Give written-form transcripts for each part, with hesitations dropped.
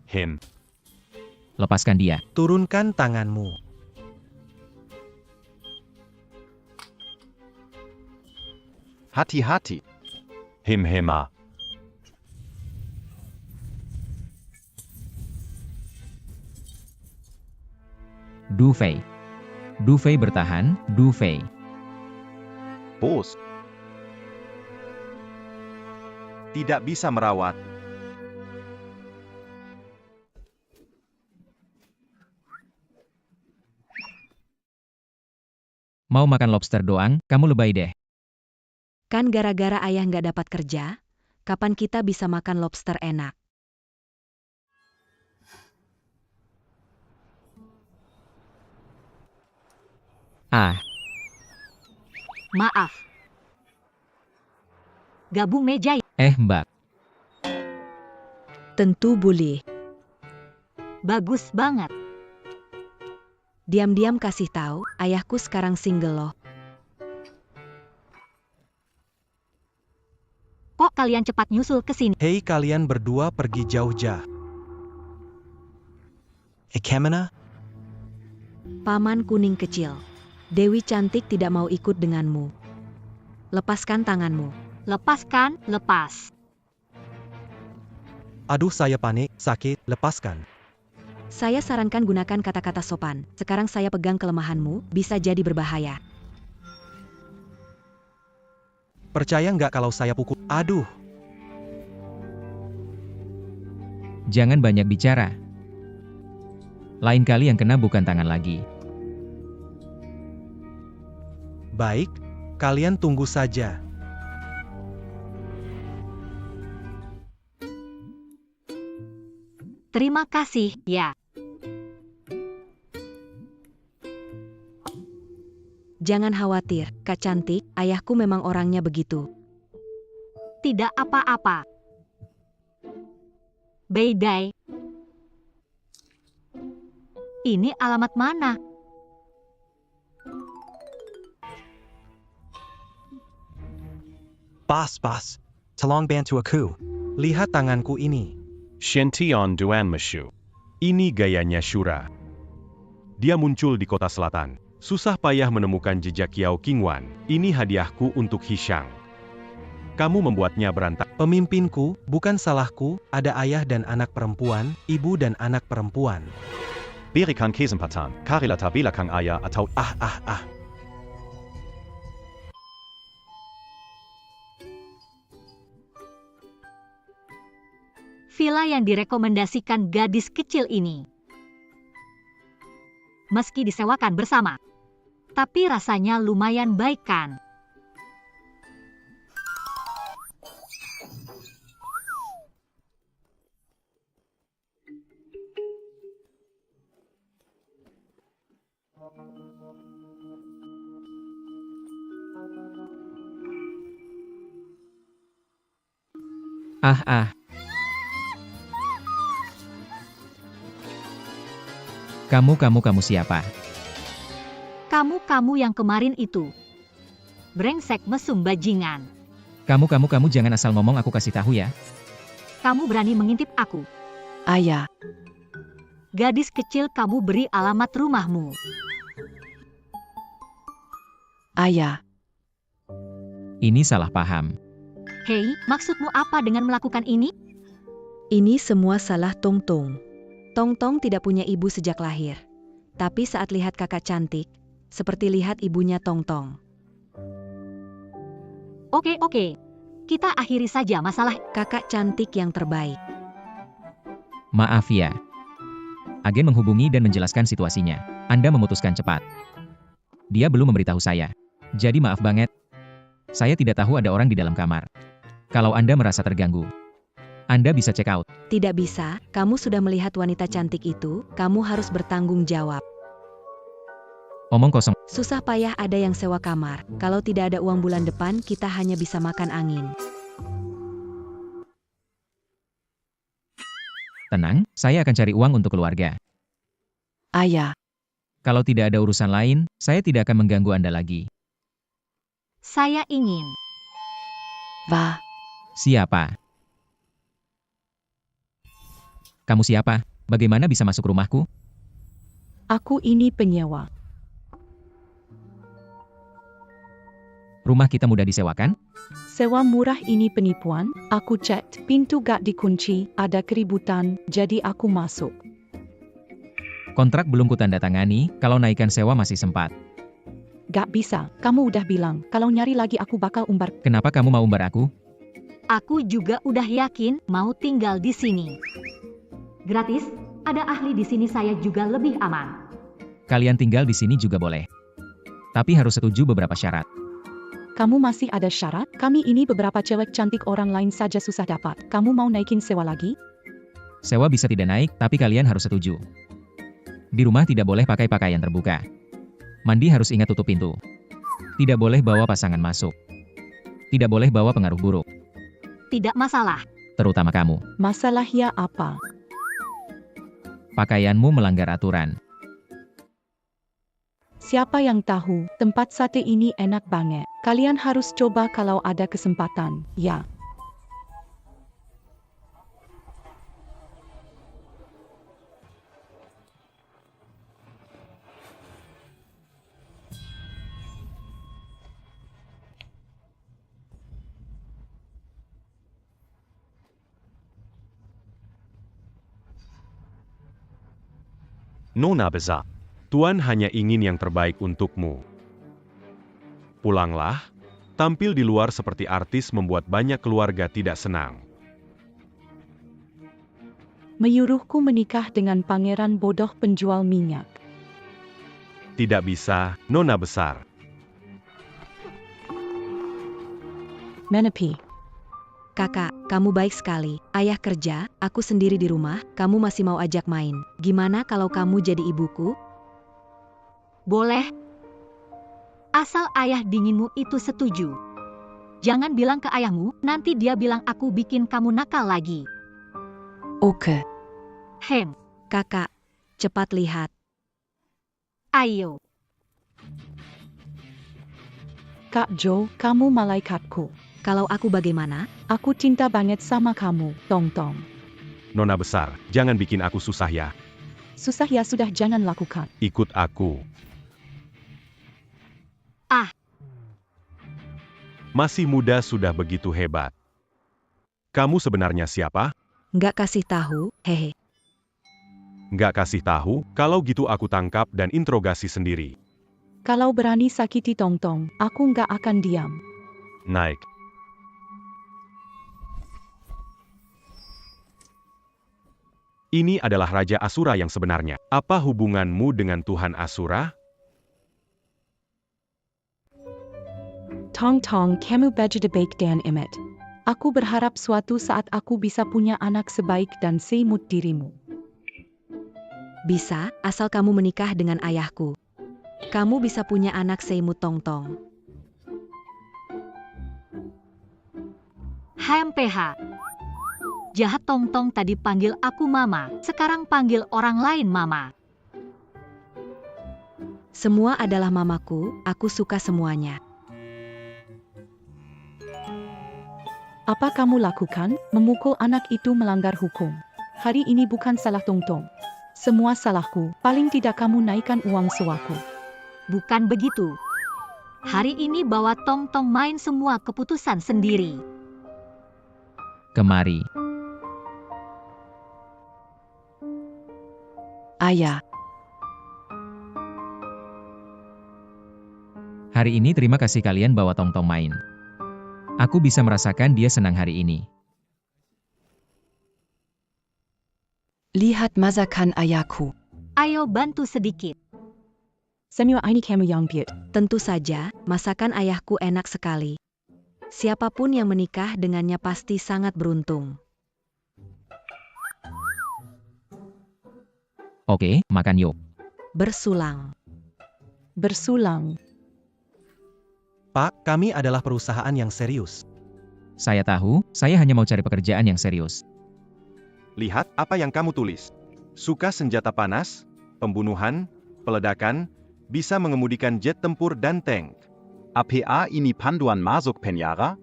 Him. Lepaskan dia. Turunkan tanganmu. Hati-hati. Him. Du Fei. Du Fei bertahan, Du Fei. Bos. Tidak bisa merawat. Mau makan lobster doang, kamu lebay deh. Kan gara-gara ayah nggak dapat kerja, kapan kita bisa makan lobster enak? Maaf. Gabung meja ya? Mbak. Tentu boleh. Bagus banget. Diam-diam kasih tahu, ayahku sekarang single loh. Kok kalian cepat nyusul ke sini? Hei kalian berdua pergi jauh-jauh. Kemana? Paman kuning kecil. Dewi cantik tidak mau ikut denganmu. Lepaskan tanganmu. Lepaskan, lepas. Aduh saya panik, sakit, lepaskan. Saya sarankan gunakan kata-kata sopan. Sekarang saya pegang kelemahanmu, bisa jadi berbahaya. Percaya nggak kalau saya pukul? Aduh. Jangan banyak bicara. Lain kali yang kena bukan tangan lagi. Baik, kalian tunggu saja. Terima kasih, ya. Jangan khawatir, Kak Cantik, ayahku memang orangnya begitu. Tidak apa-apa. Beidai. Ini alamat mana? Pas. Tolong bantu aku. Lihat tanganku ini. Shention Duan Meshu. Ini gayanya Shura. Dia muncul di kota selatan. Susah payah menemukan jejak Yao Qingwan. Ini hadiahku untuk Hishang. Kamu membuatnya berantakan. Pemimpinku, bukan salahku, ada ayah dan anak perempuan, ibu dan anak perempuan. Berikan kesempatan. Carilah belakang ayah atau Villa yang direkomendasikan gadis kecil ini. Meski disewakan bersama, tapi rasanya lumayan baik kan? Kamu siapa? Kamu yang kemarin itu. Brengsek mesum bajingan. Kamu jangan asal ngomong, aku kasih tahu ya. Kamu berani mengintip aku. Ayah, Gadis kecil, kamu beri alamat rumahmu. ayah, Ini salah paham. Hei, maksudmu apa dengan melakukan ini? ini semua salah Tongtong. Tongtong tidak punya ibu sejak lahir. Tapi saat lihat kakak cantik, seperti lihat ibunya Tongtong. Oke. Kita akhiri saja masalah. Kakak cantik yang terbaik. Maaf ya. Agen menghubungi dan menjelaskan situasinya. Anda memutuskan cepat. Dia belum memberitahu saya. Jadi maaf banget. Saya tidak tahu ada orang di dalam kamar. Kalau Anda merasa terganggu, Anda bisa check out. Tidak bisa, kamu sudah melihat wanita cantik itu, kamu harus bertanggung jawab. Omong kosong. Susah payah ada yang sewa kamar, kalau tidak ada uang bulan depan kita hanya bisa makan angin. Tenang, saya akan cari uang untuk keluarga. Ayah, Kalau tidak ada urusan lain, saya tidak akan mengganggu Anda lagi. Saya ingin. Wah, Siapa? Kamu siapa? Bagaimana bisa masuk rumahku? Aku ini penyewa. Rumah kita mudah disewakan? Sewa murah ini penipuan. Aku cek, pintu gak dikunci, ada keributan, jadi aku masuk. Kontrak belum kutandatangani, kalau naikkan sewa masih sempat. Gak bisa, kamu udah bilang, kalau nyari lagi aku bakal umbar. Kenapa kamu mau umbar aku? Aku juga udah yakin mau tinggal di sini. Gratis, ada ahli di sini saya juga lebih aman. Kalian tinggal di sini juga boleh. Tapi harus setuju beberapa syarat. Kamu masih ada syarat? Kami ini beberapa cewek cantik orang lain saja susah dapat. Kamu mau naikin sewa lagi? Sewa bisa tidak naik, tapi kalian harus setuju. Di rumah tidak boleh pakai pakaian terbuka. Mandi harus ingat tutup pintu. Tidak boleh bawa pasangan masuk. Tidak boleh bawa pengaruh buruk, Tidak masalah. terutama kamu. Masalahnya apa? Pakaianmu melanggar aturan. Siapa yang tahu, tempat sate ini enak banget. Kalian harus coba kalau ada kesempatan, ya. Nona besar. Tuan hanya ingin yang terbaik untukmu. Pulanglah, tampil di luar seperti artis membuat banyak keluarga tidak senang. Menyuruhku menikah dengan pangeran bodoh penjual minyak. Tidak bisa, Nona besar. Menepi. Kakak, kamu baik sekali. Ayah kerja, aku sendiri di rumah, kamu masih mau ajak main. Gimana kalau kamu jadi ibuku? Boleh. Asal ayah dinginmu itu setuju. Jangan bilang ke ayahmu, nanti dia bilang aku bikin kamu nakal lagi. Oke. Hem, Kakak, cepat lihat. ayo. Kak Jo, kamu malaikatku. Kalau aku bagaimana? Aku cinta banget sama kamu, Tong-tong. Nona besar, jangan bikin aku susah ya. Susah ya sudah jangan lakukan. Ikut aku. Ah. Masih muda sudah begitu hebat. Kamu sebenarnya siapa? Nggak kasih tahu, hehe. Nggak kasih tahu, kalau gitu aku tangkap dan interogasi sendiri. Kalau berani sakiti Tong-tong, aku nggak akan diam. Naik. Ini adalah Raja Asura yang sebenarnya. Apa hubunganmu dengan Tuhan Asura? Tong-tong, kamu baik dan emet. Aku berharap suatu saat aku bisa punya anak sebaik dan seimut dirimu. Bisa, asal kamu menikah dengan ayahku. Kamu bisa punya anak seimut Tong-tong. HMPH. Jahat Tong-tong tadi panggil aku mama, sekarang panggil orang lain mama. Semua adalah mamaku, aku suka semuanya. Apa kamu lakukan? Memukul anak itu melanggar hukum. Hari ini bukan salah Tong-tong. Semua salahku, paling tidak kamu naikkan uang sewaku. Bukan begitu. Hari ini bawa Tong-tong main semua keputusan sendiri. Kemari. Ayah. Hari ini terima kasih kalian bawa Tong-tong main. Aku bisa merasakan dia senang hari ini. Lihat masakan ayahku. Ayo bantu sedikit. Semua ini kamu yang buat. Tentu saja, masakan ayahku enak sekali. Siapapun yang menikah dengannya pasti sangat beruntung. Oke, makan yuk. Bersulang. Bersulang. Pak, kami adalah perusahaan yang serius. Saya tahu, saya hanya mau cari pekerjaan yang serius. Lihat apa yang kamu tulis. Suka senjata panas, pembunuhan, peledakan, bisa mengemudikan jet tempur dan tank. APA ini panduan masuk penjara?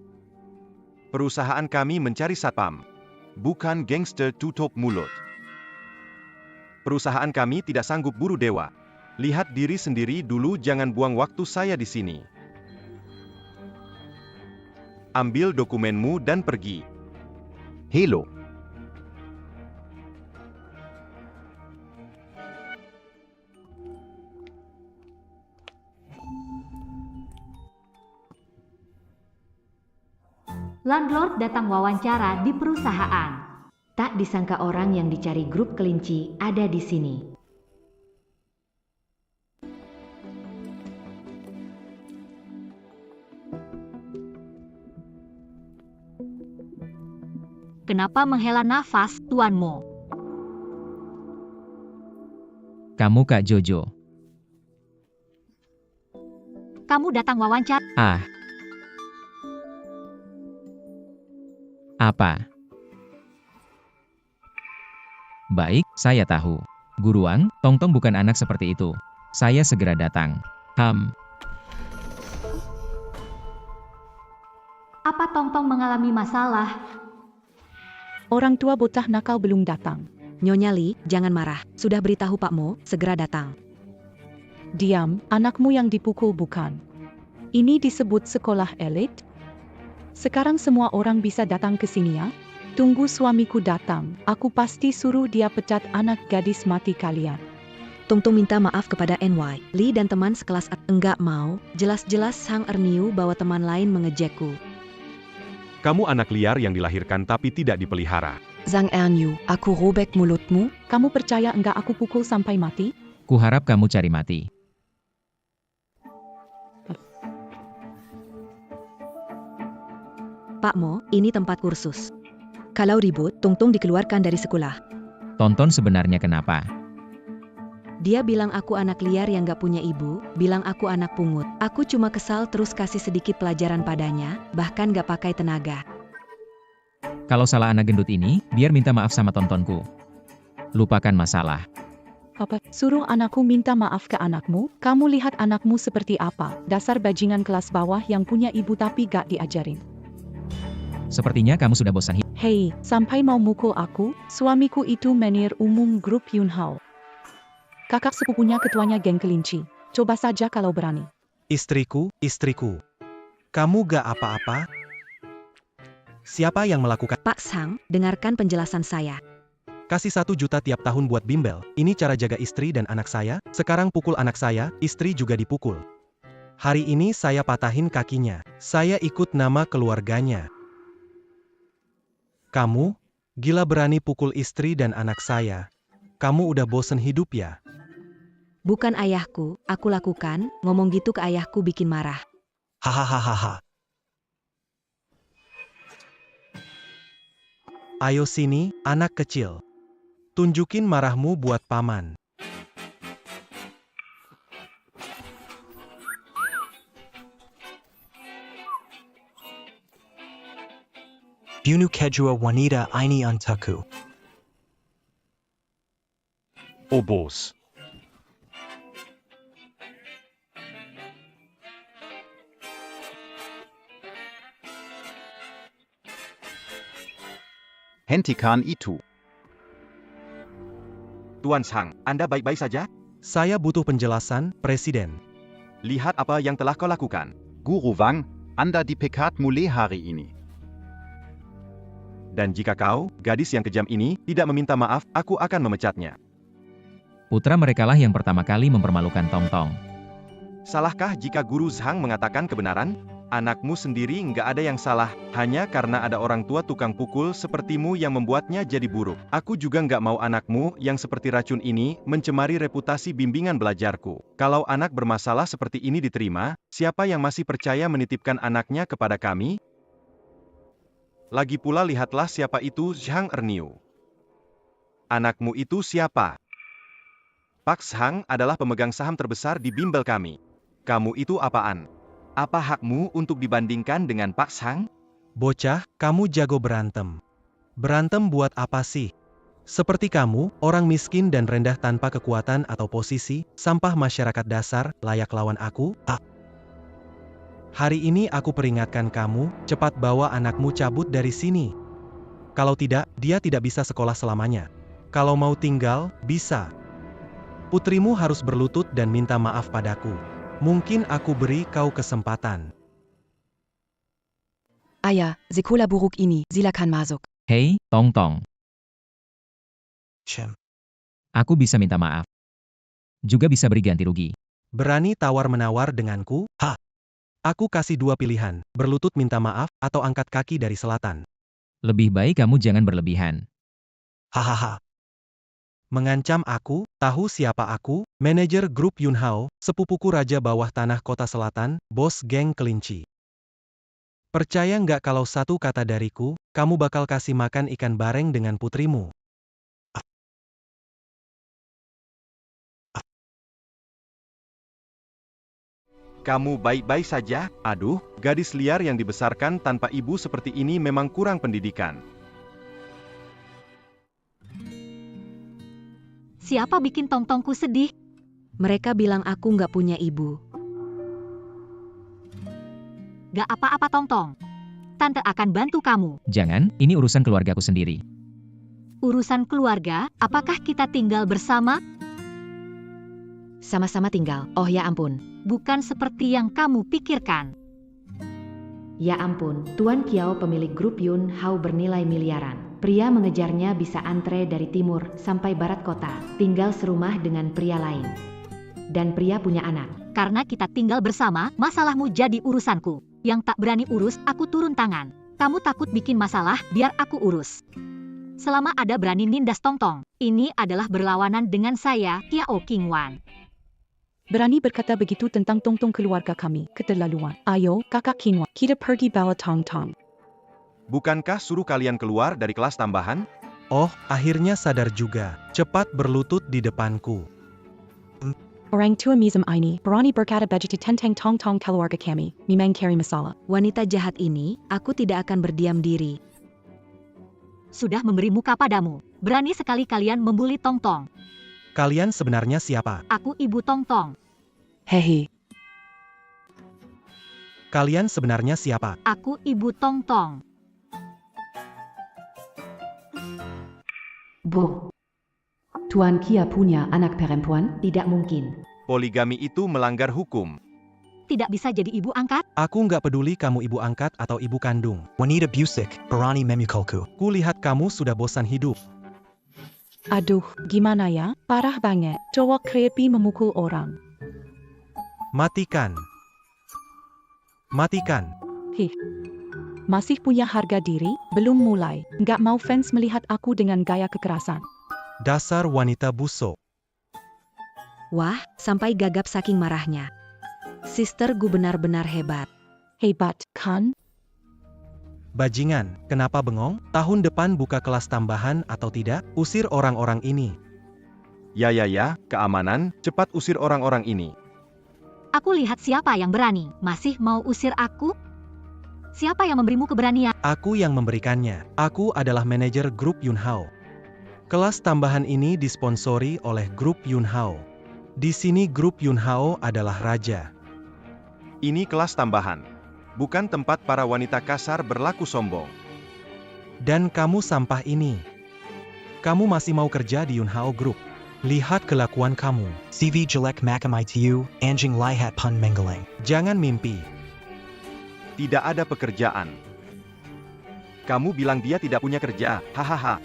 Perusahaan kami mencari satpam, bukan gangster tutup mulut. Perusahaan kami tidak sanggup buru dewa. Lihat diri sendiri dulu, jangan buang waktu saya di sini. Ambil dokumenmu dan pergi. Helo. Landlord datang wawancara di perusahaan. Tak disangka orang yang dicari grup kelinci ada di sini. Kenapa menghela nafas, Tuan Mo? Kamu Kak Jojo. Kamu datang wawancara. Apa? Baik, saya tahu. Guruang, Tongtong bukan anak seperti itu. Saya segera datang. Apa Tongtong mengalami masalah? Orang tua bocah nakal belum datang. Nyonya Li, jangan marah. Sudah beritahu Pak Mo, segera datang. Diam, anakmu yang dipukul bukan. Ini disebut sekolah elit? Sekarang semua orang bisa datang ke sini ya? Tunggu suamiku datang, aku pasti suruh dia pecat anak gadis mati kalian. Tongtong minta maaf kepada NY, Li dan teman sekelas enggak mau, jelas-jelas Sang Erniu bawa teman lain mengejekku. Kamu anak liar yang dilahirkan tapi tidak dipelihara. Sang Erniu, aku robek mulutmu, kamu percaya enggak aku pukul sampai mati? Kuharap kamu cari mati. Pak Mo, ini tempat kursus. Kalau ribut, Tongtong dikeluarkan dari sekolah. Tonton sebenarnya kenapa? Dia bilang aku anak liar yang gak punya ibu, bilang aku anak pungut. Aku cuma kesal terus kasih sedikit pelajaran padanya, bahkan gak pakai tenaga. Kalau salah anak gendut ini, biar minta maaf sama tontonku. Lupakan masalah. Apa? Suruh anakku minta maaf ke anakmu? Kamu lihat anakmu seperti apa? Dasar bajingan kelas bawah yang punya ibu tapi gak diajarin. Sepertinya kamu sudah bosan. Hei, sampai mau mukul aku? Suamiku itu menir umum grup Yunhao. Kakak sepupunya ketuanya geng kelinci. Coba saja kalau berani. Istriku. Kamu gak apa-apa? Siapa yang melakukan? Pak Sang, dengarkan penjelasan saya. Kasih 1 juta tiap tahun buat bimbel. Ini cara jaga istri dan anak saya. Sekarang pukul anak saya, istri juga dipukul. Hari ini saya patahin kakinya. Saya ikut nama keluarganya. Kamu, gila berani pukul istri dan anak saya. Kamu udah bosen hidup ya? Bukan ayahku, aku lakukan, ngomong gitu ke ayahku bikin marah. Hahaha. Ayo sini, anak kecil. Tunjukin marahmu buat paman. Bunu kejua wanita ini untukku. Oh bos. Hentikan itu. Tuan Sang, Anda baik-baik saja? Saya butuh penjelasan, Presiden. Lihat apa yang telah kau lakukan. Guru Wang, Anda dipecat mulai hari ini. Dan jika kau, gadis yang kejam ini, tidak meminta maaf, aku akan memecatnya. Putra merekalah yang pertama kali mempermalukan Tongtong. Salahkah jika Guru Zhang mengatakan kebenaran? Anakmu sendiri nggak ada yang salah, hanya karena ada orang tua tukang pukul sepertimu yang membuatnya jadi buruk. Aku juga nggak mau anakmu yang seperti racun ini mencemari reputasi bimbingan belajarku. Kalau anak bermasalah seperti ini diterima, siapa yang masih percaya menitipkan anaknya kepada kami? Lagi pula lihatlah siapa itu Zhang Erniu. Anakmu itu siapa? Pak Zhang adalah pemegang saham terbesar di bimbel kami. Kamu itu apaan? Apa hakmu untuk dibandingkan dengan Pak Zhang? Bocah, kamu jago berantem. Berantem buat apa sih? Seperti kamu, orang miskin dan rendah tanpa kekuatan atau posisi, sampah masyarakat dasar, layak lawan aku? Hari ini aku peringatkan kamu, cepat bawa anakmu cabut dari sini. Kalau tidak, dia tidak bisa sekolah selamanya. Kalau mau tinggal, bisa. Putrimu harus berlutut dan minta maaf padaku. Mungkin aku beri kau kesempatan. Ayah, sekolah buruk ini, silakan masuk. Hei, Tong Tong. Chem. Aku bisa minta maaf. Juga bisa beri ganti rugi. Berani tawar-menawar denganku? Ha! Aku kasih dua pilihan, berlutut minta maaf, atau angkat kaki dari selatan. Lebih baik kamu jangan berlebihan. Hahaha. Mengancam aku, tahu siapa aku? Manajer grup Yunhao, sepupuku Raja Bawah Tanah Kota Selatan, bos geng kelinci. Percaya nggak kalau satu kata dariku, kamu bakal kasih makan ikan bareng dengan putrimu? Kamu baik-baik saja? Aduh, gadis liar yang dibesarkan tanpa ibu seperti ini memang kurang pendidikan. Siapa bikin Tong-tongku sedih? Mereka bilang aku nggak punya ibu. Gak apa-apa Tong-tong. Tante akan bantu kamu. Jangan, ini urusan keluargaku sendiri. Urusan keluarga, apakah kita tinggal bersama? Sama-sama tinggal. Oh ya ampun. Bukan seperti yang kamu pikirkan. Ya ampun, Tuan Kiao pemilik grup Yunhao bernilai miliaran. Pria mengejarnya bisa antre dari timur sampai barat kota, tinggal serumah dengan pria lain. Dan pria punya anak. Karena kita tinggal bersama, masalahmu jadi urusanku. Yang tak berani urus, aku turun tangan. Kamu takut bikin masalah, biar aku urus. Selama ada berani nindas Tong-tong, ini adalah berlawanan dengan saya, Kiao Qingwan. Berani berkata begitu tentang Tong-tong keluarga kami, keterlaluan. Ayo, kakak Qingwan, kita pergi bawa Tong-tong. Bukankah suruh kalian keluar dari kelas tambahan? Oh, akhirnya sadar juga. Cepat berlutut di depanku. Orang tua mizam ini, berani berkata begitu tentang Tong-tong keluarga kami, memang cari masalah. Wanita jahat ini, aku tidak akan berdiam diri. Sudah memberi muka padamu. Berani sekali kalian membuli Tong-tong. Kalian sebenarnya siapa? Aku ibu Tong-tong. Hehe. Kalian sebenarnya siapa? Aku ibu Tong-tong. Bu. Tuan Kia punya anak perempuan? Tidak mungkin. Poligami itu melanggar hukum. Tidak bisa jadi ibu angkat? Aku nggak peduli kamu ibu angkat atau ibu kandung. Wanita busik, berani memukulku. Kulihat kamu sudah bosan hidup. Aduh, gimana ya? Parah banget. Cowok creepy memukul orang. Matikan. Matikan. Hih. Masih punya harga diri? Belum mulai. Nggak mau fans melihat aku dengan gaya kekerasan. Dasar wanita busuk. Wah, sampai gagap saking marahnya. Sistergu benar-benar hebat. Hebat, kan? Bajingan, kenapa bengong? Tahun depan buka kelas tambahan atau tidak? Usir orang-orang ini. Ya, keamanan, cepat usir orang-orang ini. Aku lihat siapa yang berani. Masih mau usir aku? Siapa yang memberimu keberanian? Aku yang memberikannya. Aku adalah manajer grup Yunhao. Kelas tambahan ini disponsori oleh grup Yunhao. Di sini grup Yunhao adalah raja. Ini kelas tambahan. Bukan tempat para wanita kasar berlaku sombong. Dan kamu sampah ini. Kamu masih mau kerja di Yunhao Group. Lihat kelakuan kamu. CV jelek macam itu, anjing lihat pun menggeleng. Jangan mimpi. Tidak ada pekerjaan. Kamu bilang dia tidak punya kerja, hahaha.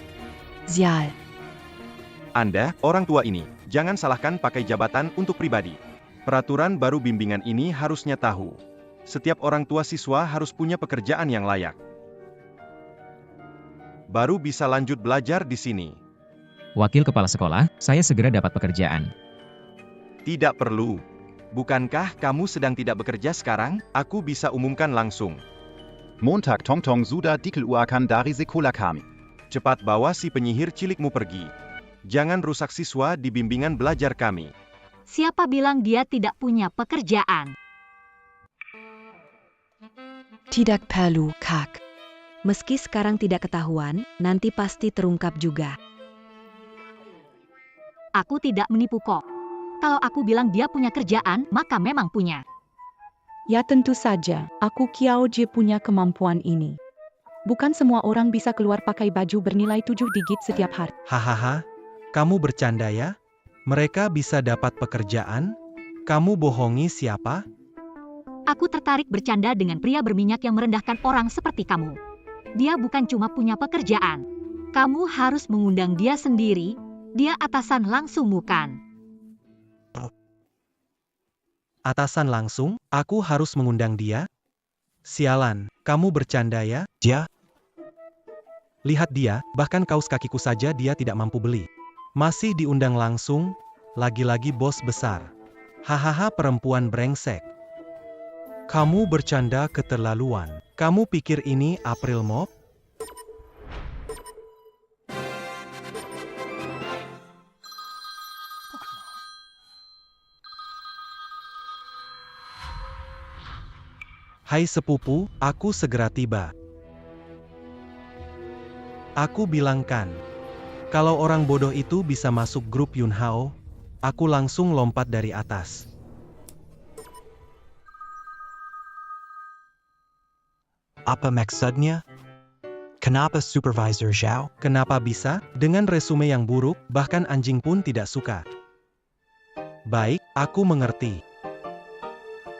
Sial. Anda, orang tua ini, jangan salahkan pakai jabatan untuk pribadi. Peraturan baru bimbingan ini harusnya tahu. Setiap orang tua siswa harus punya pekerjaan yang layak. Baru bisa lanjut belajar di sini. Wakil kepala sekolah, saya segera dapat pekerjaan. Tidak perlu. Bukankah kamu sedang tidak bekerja sekarang? Aku bisa umumkan langsung. Montag Tong-tong sudah dikeluarkan dari sekolah kami. Cepat bawa si penyihir cilikmu pergi. Jangan rusak siswa di bimbingan belajar kami. Siapa bilang dia tidak punya pekerjaan? Tidak perlu, Kak. Meski sekarang tidak ketahuan, nanti pasti terungkap juga. Aku tidak menipu kok. Kalau aku bilang dia punya kerjaan, maka memang punya. Ya tentu saja, aku Kiao Ji punya kemampuan ini. Bukan semua orang bisa keluar pakai baju bernilai 7 digit setiap hari. Hahaha, Kamu bercanda ya? Mereka bisa dapat pekerjaan? Kamu bohongi siapa? Aku tertarik bercanda dengan pria berminyak yang merendahkan orang seperti kamu. Dia bukan cuma punya pekerjaan. Kamu harus mengundang dia sendiri. Dia atasan langsung bukan? Atasan langsung? Aku harus mengundang dia? Sialan, kamu bercanda ya? Dia? Lihat dia, bahkan kaos kakiku saja dia tidak mampu beli. Masih diundang langsung? Lagi-lagi bos besar. Hahaha, perempuan brengsek. Kamu bercanda keterlaluan. Kamu pikir ini April Mop? Hai sepupu, aku segera tiba. Aku bilangkan, kalau orang bodoh itu bisa masuk grup Yunhao, aku langsung lompat dari atas. Apa maksudnya? Kenapa Supervisor Zhao? Kenapa bisa? Dengan resume yang buruk, bahkan anjing pun tidak suka. Baik, aku mengerti.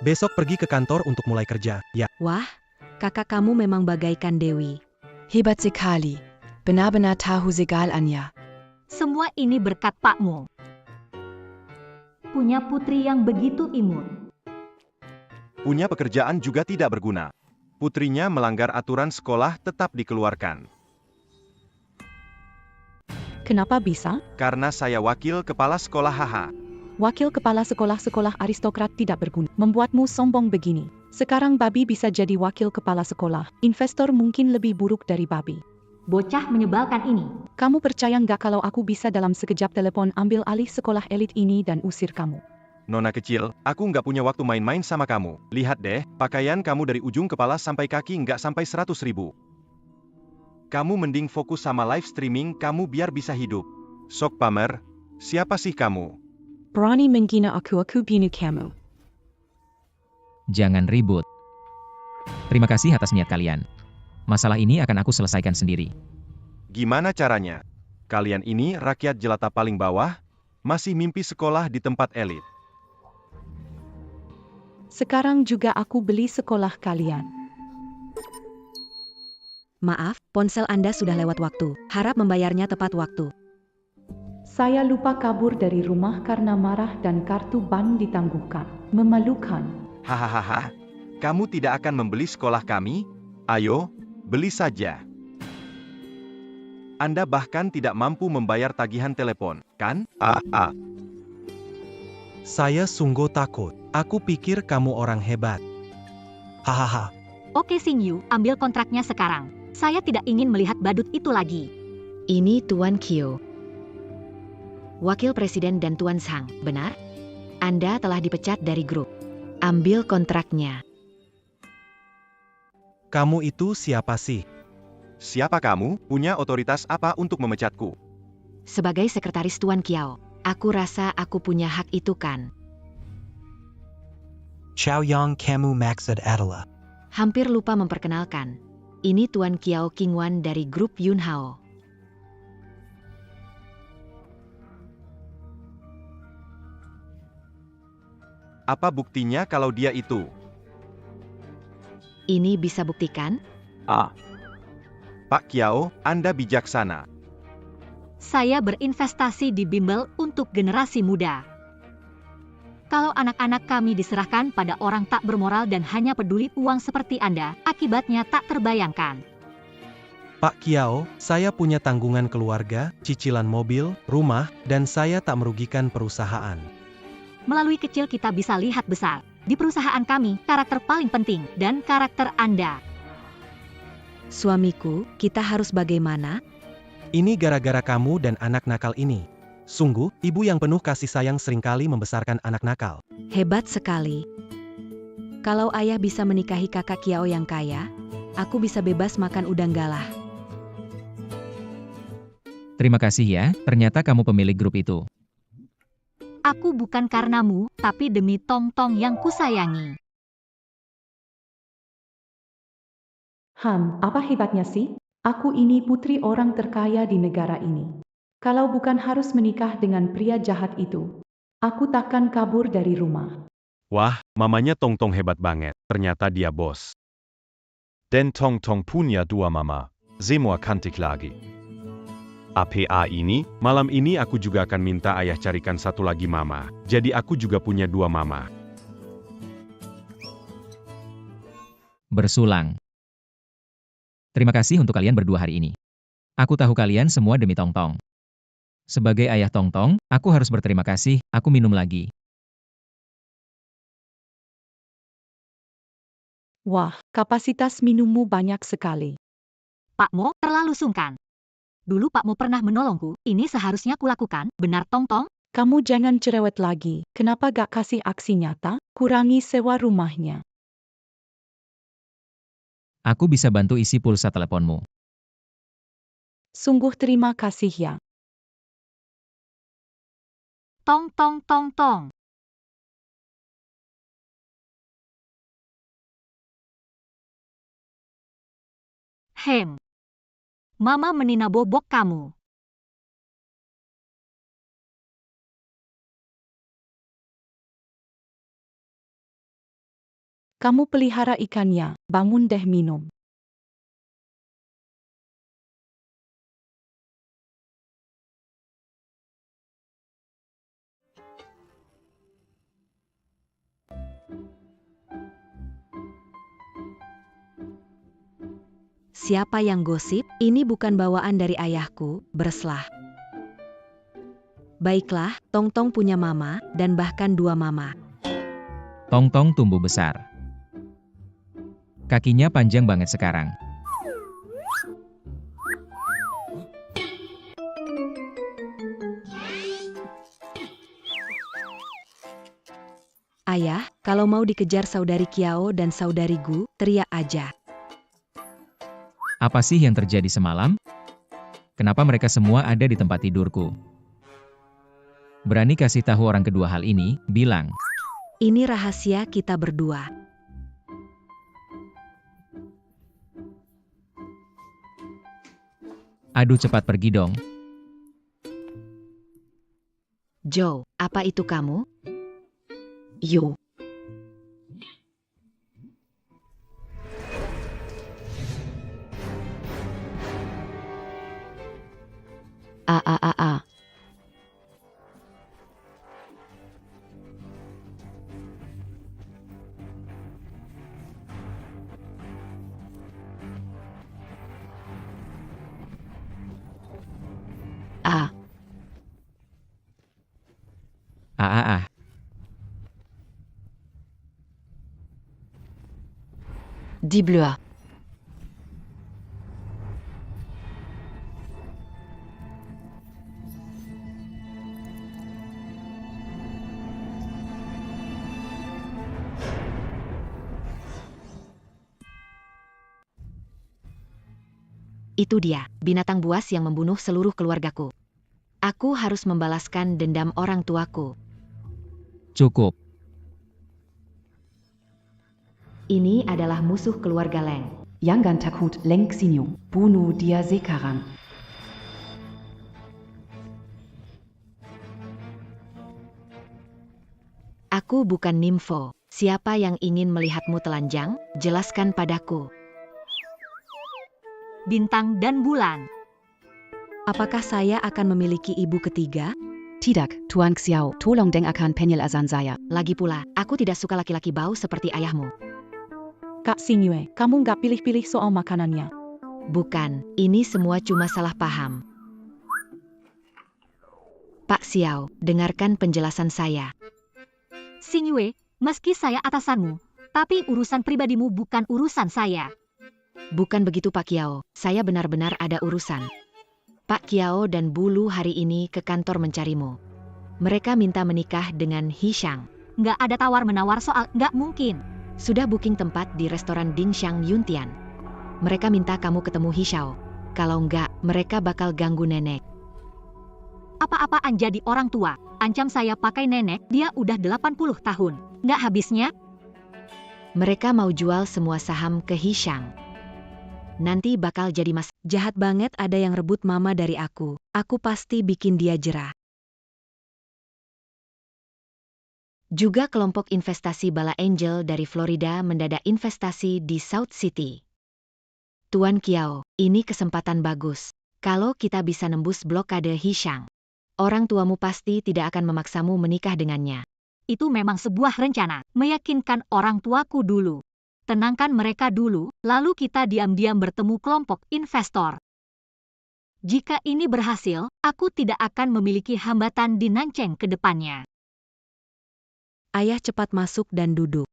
Besok pergi ke kantor untuk mulai kerja, ya. Wah, kakak kamu memang bagaikan Dewi. Hebat sekali. Benar-benar tahu segal Anya. Semua ini berkat Pakmu. Punya putri yang begitu imut. Punya pekerjaan juga tidak berguna. Putrinya melanggar aturan sekolah tetap dikeluarkan. Kenapa bisa? Karena saya wakil kepala sekolah haha. Wakil kepala sekolah-sekolah aristokrat tidak berguna. Membuatmu sombong begini. Sekarang babi bisa jadi wakil kepala sekolah. Investor mungkin lebih buruk dari babi. Bocah menyebalkan ini. Kamu percaya nggak kalau aku bisa dalam sekejap telepon ambil alih sekolah elit ini dan usir kamu? Nona kecil, aku nggak punya waktu main-main sama kamu. Lihat deh, pakaian kamu dari ujung kepala sampai kaki nggak sampai 100.000. Kamu mending fokus sama live streaming kamu biar bisa hidup. Sok pamer, siapa sih kamu? Berani menghina aku bunuh kamu. Jangan ribut. Terima kasih atas niat kalian. Masalah ini akan aku selesaikan sendiri. Gimana caranya? Kalian ini rakyat jelata paling bawah, masih mimpi sekolah di tempat elit. Sekarang juga aku beli sekolah kalian. Maaf, ponsel Anda sudah lewat waktu. Harap membayarnya tepat waktu. Saya lupa kabur dari rumah karena marah dan kartu ban ditangguhkan. Memalukan. Hahaha, kamu tidak akan membeli sekolah kami? Ayo, beli saja. Anda bahkan tidak mampu membayar tagihan telepon, kan? Saya sungguh takut. Aku pikir kamu orang hebat. Hahaha. Oke Xingyu, ambil kontraknya sekarang. Saya tidak ingin melihat badut itu lagi. Ini Tuan Kyo. Wakil Presiden dan Tuan Sang, benar? Anda telah dipecat dari grup. Ambil kontraknya. Kamu itu siapa sih? Siapa kamu? Punya otoritas apa untuk memecatku? Sebagai sekretaris Tuan Kiao, aku rasa aku punya hak itu kan? Chow Yang kamu maksud adalah. Hampir lupa memperkenalkan. Ini Tuan Kiao Kingwan dari grup Yunhao. Apa buktinya kalau dia itu? Ini bisa buktikan? Pak Kiao, Anda bijaksana. Saya berinvestasi di bimbel untuk generasi muda. Kalau anak-anak kami diserahkan pada orang tak bermoral dan hanya peduli uang seperti Anda, akibatnya tak terbayangkan. Pak Kiao, saya punya tanggungan keluarga, cicilan mobil, rumah, dan saya tak merugikan perusahaan. Melalui kecil kita bisa lihat besar. Di perusahaan kami, karakter paling penting, dan karakter Anda. Suamiku, kita harus bagaimana? Ini gara-gara kamu dan anak nakal ini. Sungguh, ibu yang penuh kasih sayang seringkali membesarkan anak nakal. Hebat sekali. Kalau ayah bisa menikahi kakak Kiao yang kaya, aku bisa bebas makan udang galah. Terima kasih ya, ternyata kamu pemilik grup itu. Aku bukan karenamu, tapi demi Tong-Tong yang kusayangi. Apa hebatnya sih? Aku ini putri orang terkaya di negara ini. Kalau bukan harus menikah dengan pria jahat itu, aku takkan kabur dari rumah. Wah, mamanya Tong Tong hebat banget. Ternyata dia bos. Den Tong Tong punya dua mama. Semua cantik lagi. APA ini, malam ini aku juga akan minta ayah carikan satu lagi mama. Jadi aku juga punya dua mama. Bersulang. Terima kasih untuk kalian berdua hari ini. Aku tahu kalian semua demi Tong Tong. Sebagai ayah Tong Tong, aku harus berterima kasih. Aku minum lagi. Wah, kapasitas minummu banyak sekali. Pak Mo terlalu sungkan. Dulu Pak Mo pernah menolongku, ini seharusnya kulakukan, benar Tong Tong? Kamu jangan cerewet lagi, kenapa gak kasih aksi nyata? Kurangi sewa rumahnya. Aku bisa bantu isi pulsa teleponmu. Sungguh terima kasih ya. Tong Tong Tong Tong. Mama menina bobok kamu. Kamu pelihara ikannya, bangun deh minum. Siapa yang gosip? Ini bukan bawaan dari ayahku, berslah. Baiklah, Tong Tong punya mama, dan bahkan dua mama. Tong Tong tumbuh besar. Kakinya panjang banget sekarang. Ayah, kalau mau dikejar saudari Kiao dan saudari Gu, teriak aja. Apa sih yang terjadi semalam? Kenapa mereka semua ada di tempat tidurku? Berani kasih tahu orang kedua hal ini, bilang. Ini rahasia kita berdua. Aduh cepat pergi dong. Joe, apa itu kamu? Yo. A. Die Bleu. Itu dia, binatang buas yang membunuh seluruh keluargaku. Aku harus membalaskan dendam orang tuaku. Cukup. Ini adalah musuh keluarga Leng. Yangan takut Leng Xinyu. Bunuh dia sekarang. Aku bukan nimfo. Siapa yang ingin melihatmu telanjang? Jelaskan padaku. Bintang dan bulan. Apakah saya akan memiliki ibu ketiga? Tidak, Tuan Xiao, tolong dengarkan penjelasan saya. Lagi pula, aku tidak suka laki-laki bau seperti ayahmu. Kak Xingyue, kamu nggak pilih-pilih soal makanannya. Bukan, ini semua cuma salah paham. Pak Xiao, dengarkan penjelasan saya. Xingyue, meski saya atasanmu, tapi urusan pribadimu bukan urusan saya. Bukan begitu Pak Kiao, saya benar-benar ada urusan. Pak Kiao dan Bulu hari ini ke kantor mencarimu. Mereka minta menikah dengan Hishang. Nggak ada tawar-menawar soal nggak mungkin. Sudah booking tempat di restoran Dingxiang Yuntian. Mereka minta kamu ketemu Hishao. Kalau nggak, mereka bakal ganggu nenek. Apa-apaan jadi orang tua, ancam saya pakai nenek, dia udah 80 tahun. Nggak habisnya? Mereka mau jual semua saham ke Hishang. nanti bakal jadi jahat banget ada yang rebut mama dari aku. Aku pasti bikin dia jerah. Juga kelompok investasi Bala Angel dari Florida mendadak investasi di South City. Tuan Kiao, ini kesempatan bagus. Kalau kita bisa nembus blokade Hishang, orang tuamu pasti tidak akan memaksamu menikah dengannya. Itu memang sebuah rencana, meyakinkan orang tuaku dulu. Tenangkan mereka dulu, lalu kita diam-diam bertemu kelompok investor. Jika ini berhasil, aku tidak akan memiliki hambatan di Nancheng ke depannya. Ayah cepat masuk dan duduk.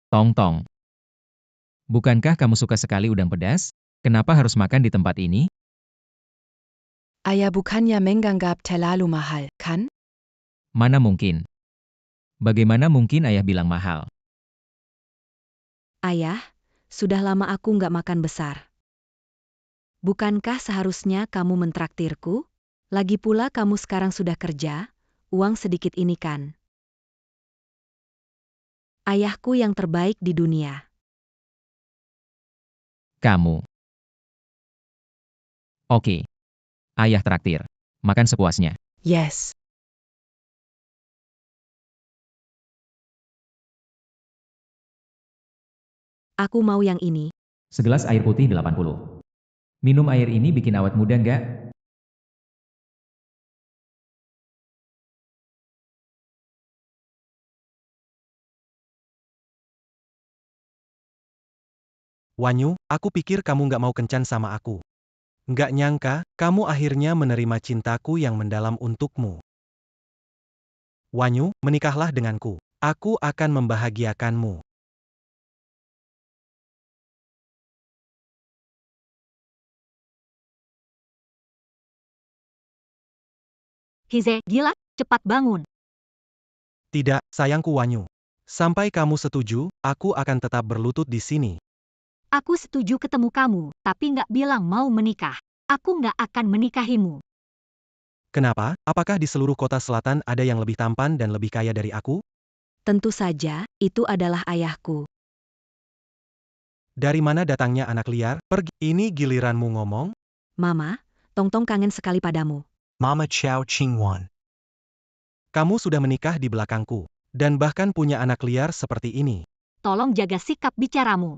Tong Tong. Bukankah kamu suka sekali udang pedas? Kenapa harus makan di tempat ini? Ayah bukannya menganggap terlalu mahal, kan? Mana mungkin. Bagaimana mungkin ayah bilang mahal? Ayah, sudah lama aku nggak makan besar. Bukankah seharusnya kamu mentraktirku? Lagi pula kamu sekarang sudah kerja, uang sedikit ini kan. Ayahku yang terbaik di dunia. Kamu. Oke. Ayah traktir. Makan sepuasnya. Yes. Aku mau yang ini. Segelas air putih 80. Minum air ini bikin awet muda nggak? Wanyu, aku pikir kamu nggak mau kencan sama aku. Nggak nyangka, kamu akhirnya menerima cintaku yang mendalam untukmu. Wanyu, menikahlah denganku. Aku akan membahagiakanmu. Hize, gila, cepat bangun. Tidak, sayangku Wanyu. Sampai kamu setuju, aku akan tetap berlutut di sini. Aku setuju ketemu kamu, tapi nggak bilang mau menikah. Aku nggak akan menikahimu. Kenapa? Apakah di seluruh kota selatan ada yang lebih tampan dan lebih kaya dari aku? Tentu saja, itu adalah ayahku. Dari mana datangnya anak liar? Pergi. Ini giliranmu ngomong? Mama, Tong-Tong kangen sekali padamu. Mama Chow Ching-wan. Kamu sudah menikah di belakangku. Dan bahkan punya anak liar seperti ini. Tolong jaga sikap bicaramu.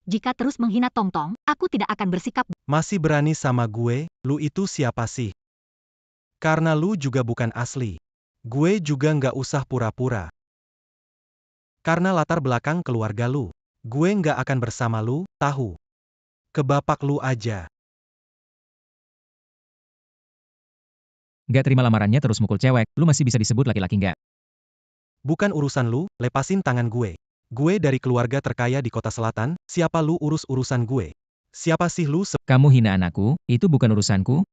Jika terus menghina Tong-Tong, aku tidak akan bersikap. Masih berani sama gue, lu itu siapa sih? Karena lu juga bukan asli. Gue juga nggak usah pura-pura. Karena latar belakang keluarga lu. Gue nggak akan bersama lu, tahu. Ke bapak lu aja. Nggak terima lamarannya terus mukul cewek, lu masih bisa disebut laki-laki nggak? Bukan urusan lu, lepasin tangan gue. Gue dari keluarga terkaya di kota selatan, siapa lu urus urusan gue? Siapa sih lu? Kamu hina anakku, itu bukan urusanku.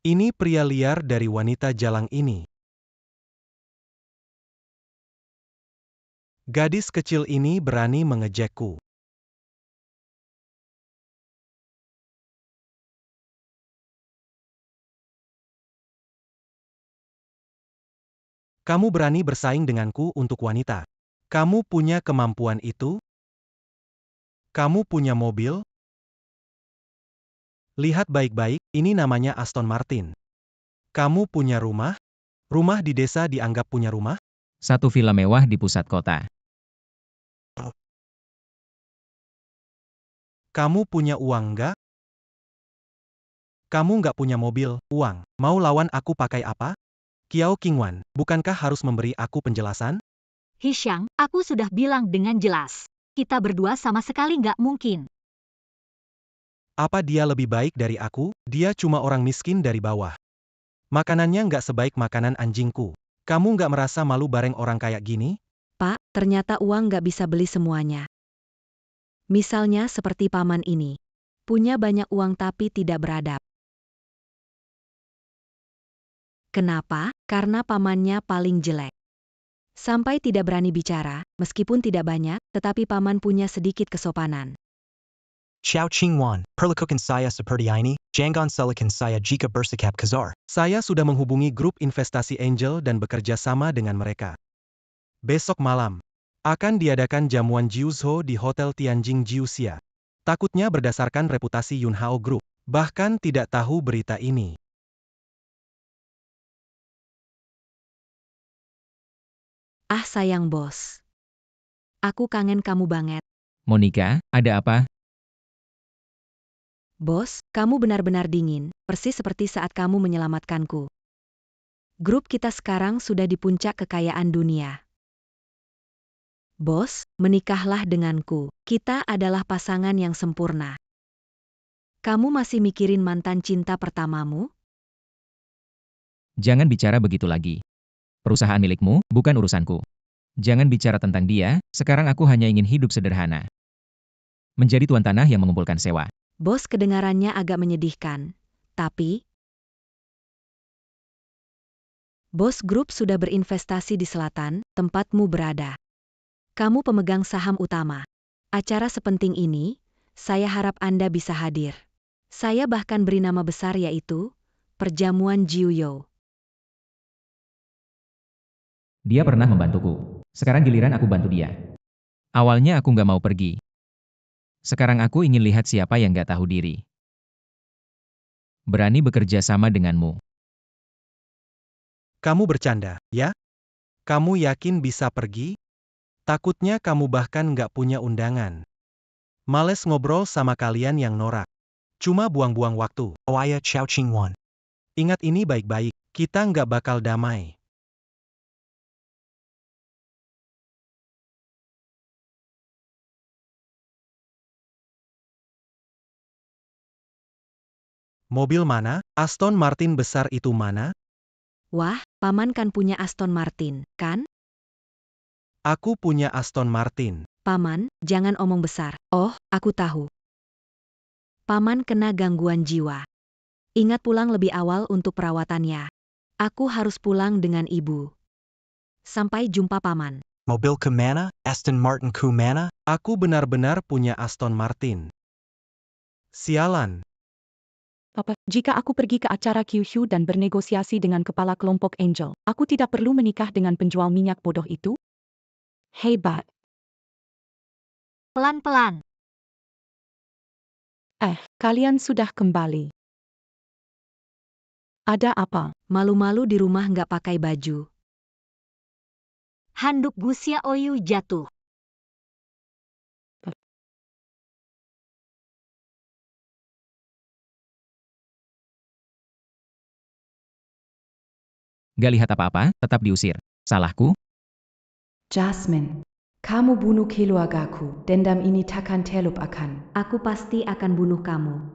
Ini pria liar dari wanita jalang ini. Gadis kecil ini berani mengejekku. Kamu berani bersaing denganku untuk wanita. Kamu punya kemampuan itu? Kamu punya mobil? Lihat baik-baik, ini namanya Aston Martin. Kamu punya rumah? Rumah di desa dianggap punya rumah? Satu villa mewah di pusat kota. Kamu punya uang nggak? Kamu nggak punya mobil, uang. Mau lawan aku pakai apa? Kiao Qingwan, bukankah harus memberi aku penjelasan? Hishang, aku sudah bilang dengan jelas. Kita berdua sama sekali nggak mungkin. Apa dia lebih baik dari aku? Dia cuma orang miskin dari bawah. Makanannya nggak sebaik makanan anjingku. Kamu nggak merasa malu bareng orang kayak gini? Pak, ternyata uang nggak bisa beli semuanya. Misalnya seperti paman ini. Punya banyak uang tapi tidak beradab. Kenapa? Karena pamannya paling jelek. Sampai tidak berani bicara, meskipun tidak banyak, tetapi paman punya sedikit kesopanan. Xiao Qingwan, perlakukan saya seperti ini, jangan salahkan saya jika bersikap kasar. Saya sudah menghubungi grup investasi angel dan bekerja sama dengan mereka. Besok malam, akan diadakan jamuan Jiuzho di Hotel Tianjing Jiuxia. Takutnya berdasarkan reputasi Yunhao Group, bahkan tidak tahu berita ini. Ah sayang bos. Aku kangen kamu banget. Monica, ada apa? Bos, kamu benar-benar dingin, persis seperti saat kamu menyelamatkanku. Grup kita sekarang sudah di puncak kekayaan dunia. Bos, menikahlah denganku. Kita adalah pasangan yang sempurna. Kamu masih mikirin mantan cinta pertamamu? Jangan bicara begitu lagi. Perusahaan milikmu, bukan urusanku. Jangan bicara tentang dia, sekarang aku hanya ingin hidup sederhana. Menjadi tuan tanah yang mengumpulkan sewa. Bos, kedengarannya agak menyedihkan. Tapi, Bos Grup sudah berinvestasi di selatan, tempatmu berada. Kamu pemegang saham utama. Acara sepenting ini, saya harap Anda bisa hadir. Saya bahkan beri nama besar yaitu, Perjamuan Jiuyo. Dia pernah membantuku. Sekarang giliran aku bantu dia. Awalnya aku nggak mau pergi. Sekarang aku ingin lihat siapa yang nggak tahu diri. Berani bekerja sama denganmu. Kamu bercanda, ya? Kamu yakin bisa pergi? Takutnya kamu bahkan nggak punya undangan. Males ngobrol sama kalian yang norak. Cuma buang-buang waktu. Oya Xiao Qingwan. Ingat ini baik-baik, kita nggak bakal damai. Mobil mana? Aston Martin besar itu mana? Wah, paman kan punya Aston Martin, kan? Aku punya Aston Martin. Paman, jangan omong besar. Oh, aku tahu. Paman kena gangguan jiwa. Ingat pulang lebih awal untuk perawatannya. Aku harus pulang dengan ibu. Sampai jumpa paman. Mobil ke mana? Aston Martin ku mana? Aku benar-benar punya Aston Martin. Sialan. Papa, jika aku pergi ke acara Kyushu dan bernegosiasi dengan kepala kelompok Angel, aku tidak perlu menikah dengan penjual minyak bodoh itu? Hebat. Pelan-pelan. Kalian sudah kembali. Ada apa? Malu-malu di rumah nggak pakai baju. Handuk Gusia Oyu jatuh. Gak lihat apa-apa, tetap diusir. Salahku? Jasmine, kamu bunuh keluargaku, dendam ini takkan terlupakan. Aku pasti akan bunuh kamu.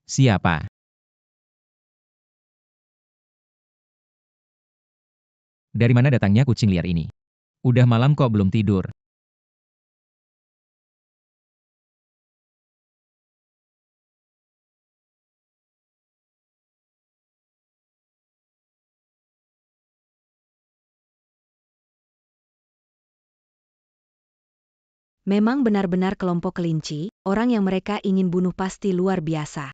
Siapa? Dari mana datangnya kucing liar ini? Udah malam kok belum tidur. Memang benar-benar kelompok kelinci, orang yang mereka ingin bunuh pasti luar biasa.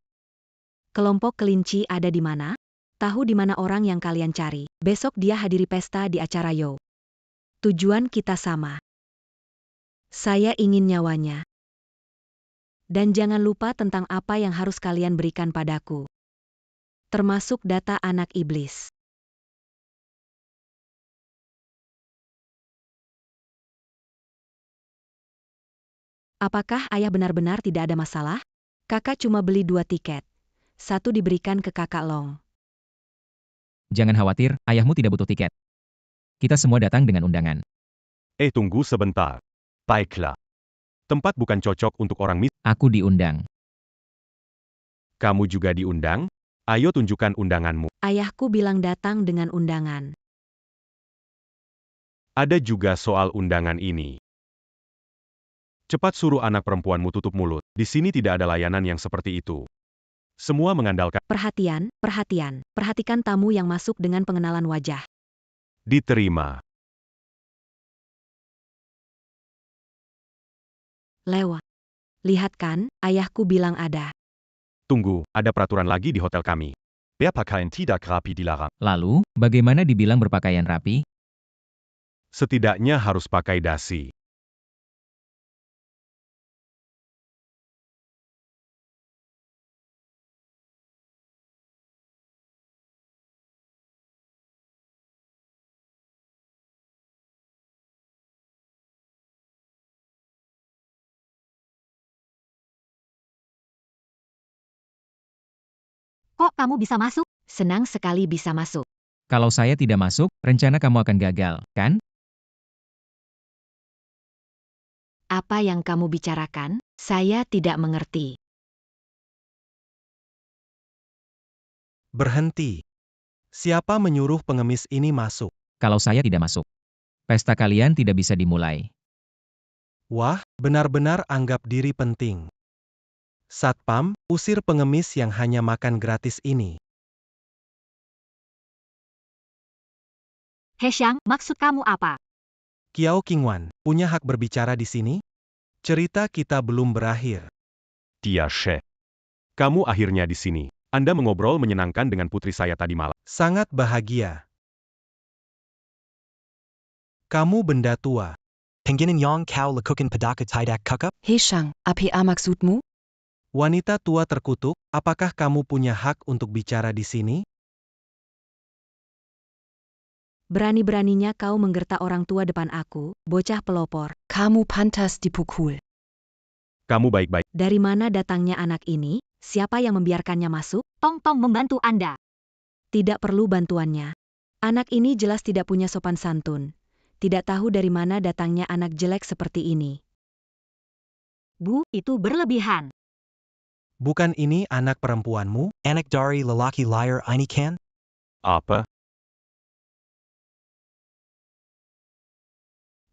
Kelompok kelinci ada di mana? Tahu di mana orang yang kalian cari. Besok dia hadiri pesta di acara Yo. Tujuan kita sama. Saya ingin nyawanya. Dan jangan lupa tentang apa yang harus kalian berikan padaku. Termasuk data anak iblis. Apakah ayah benar-benar tidak ada masalah? Kakak cuma beli 2 tiket. 1 diberikan ke kakak Long. Jangan khawatir, ayahmu tidak butuh tiket. Kita semua datang dengan undangan. Tunggu sebentar. Baiklah. Tempat bukan cocok untuk orang miskin. Aku diundang. Kamu juga diundang? Ayo tunjukkan undanganmu. Ayahku bilang datang dengan undangan. Ada juga soal undangan ini. Cepat suruh anak perempuanmu tutup mulut. Di sini tidak ada layanan yang seperti itu. Semua mengandalkan Perhatian, perhatian. Perhatikan tamu yang masuk dengan pengenalan wajah. diterima. Lewat. Lihat kan, ayahku bilang ada. Tunggu, ada peraturan lagi di hotel kami. Berpakaian tidak rapi dilarang. Lalu, bagaimana dibilang berpakaian rapi? Setidaknya harus pakai dasi. Kok kamu bisa masuk? Senang sekali bisa masuk. Kalau saya tidak masuk, rencana kamu akan gagal, kan? Apa yang kamu bicarakan? Saya tidak mengerti. Berhenti. Siapa menyuruh pengemis ini masuk? Kalau saya tidak masuk, pesta kalian tidak bisa dimulai. Wah, benar-benar anggap diri penting. Satpam, usir pengemis yang hanya makan gratis ini. Hesyang, maksud kamu apa? Kiao Qingwan, punya hak berbicara di sini? Cerita kita belum berakhir. Dia She. Kamu akhirnya di sini. Anda mengobrol menyenangkan dengan putri saya tadi malam. Sangat bahagia. Kamu benda tua. Pengginin yang kau lakukan pada tidak kakak? Heshang, apa maksudmu? Wanita tua terkutuk, apakah kamu punya hak untuk bicara di sini? Berani-beraninya kau menggertak orang tua depan aku, bocah pelopor. Kamu pantas dipukul. Kamu baik-baik. Dari mana datangnya anak ini? Siapa yang membiarkannya masuk? Tong-tong membantu Anda. Tidak perlu bantuannya. Anak ini jelas tidak punya sopan santun. Tidak tahu dari mana datangnya anak jelek seperti ini. Bu, itu berlebihan. Bukan ini anak perempuanmu? Anak dari lelaki liar ini kan? Apa?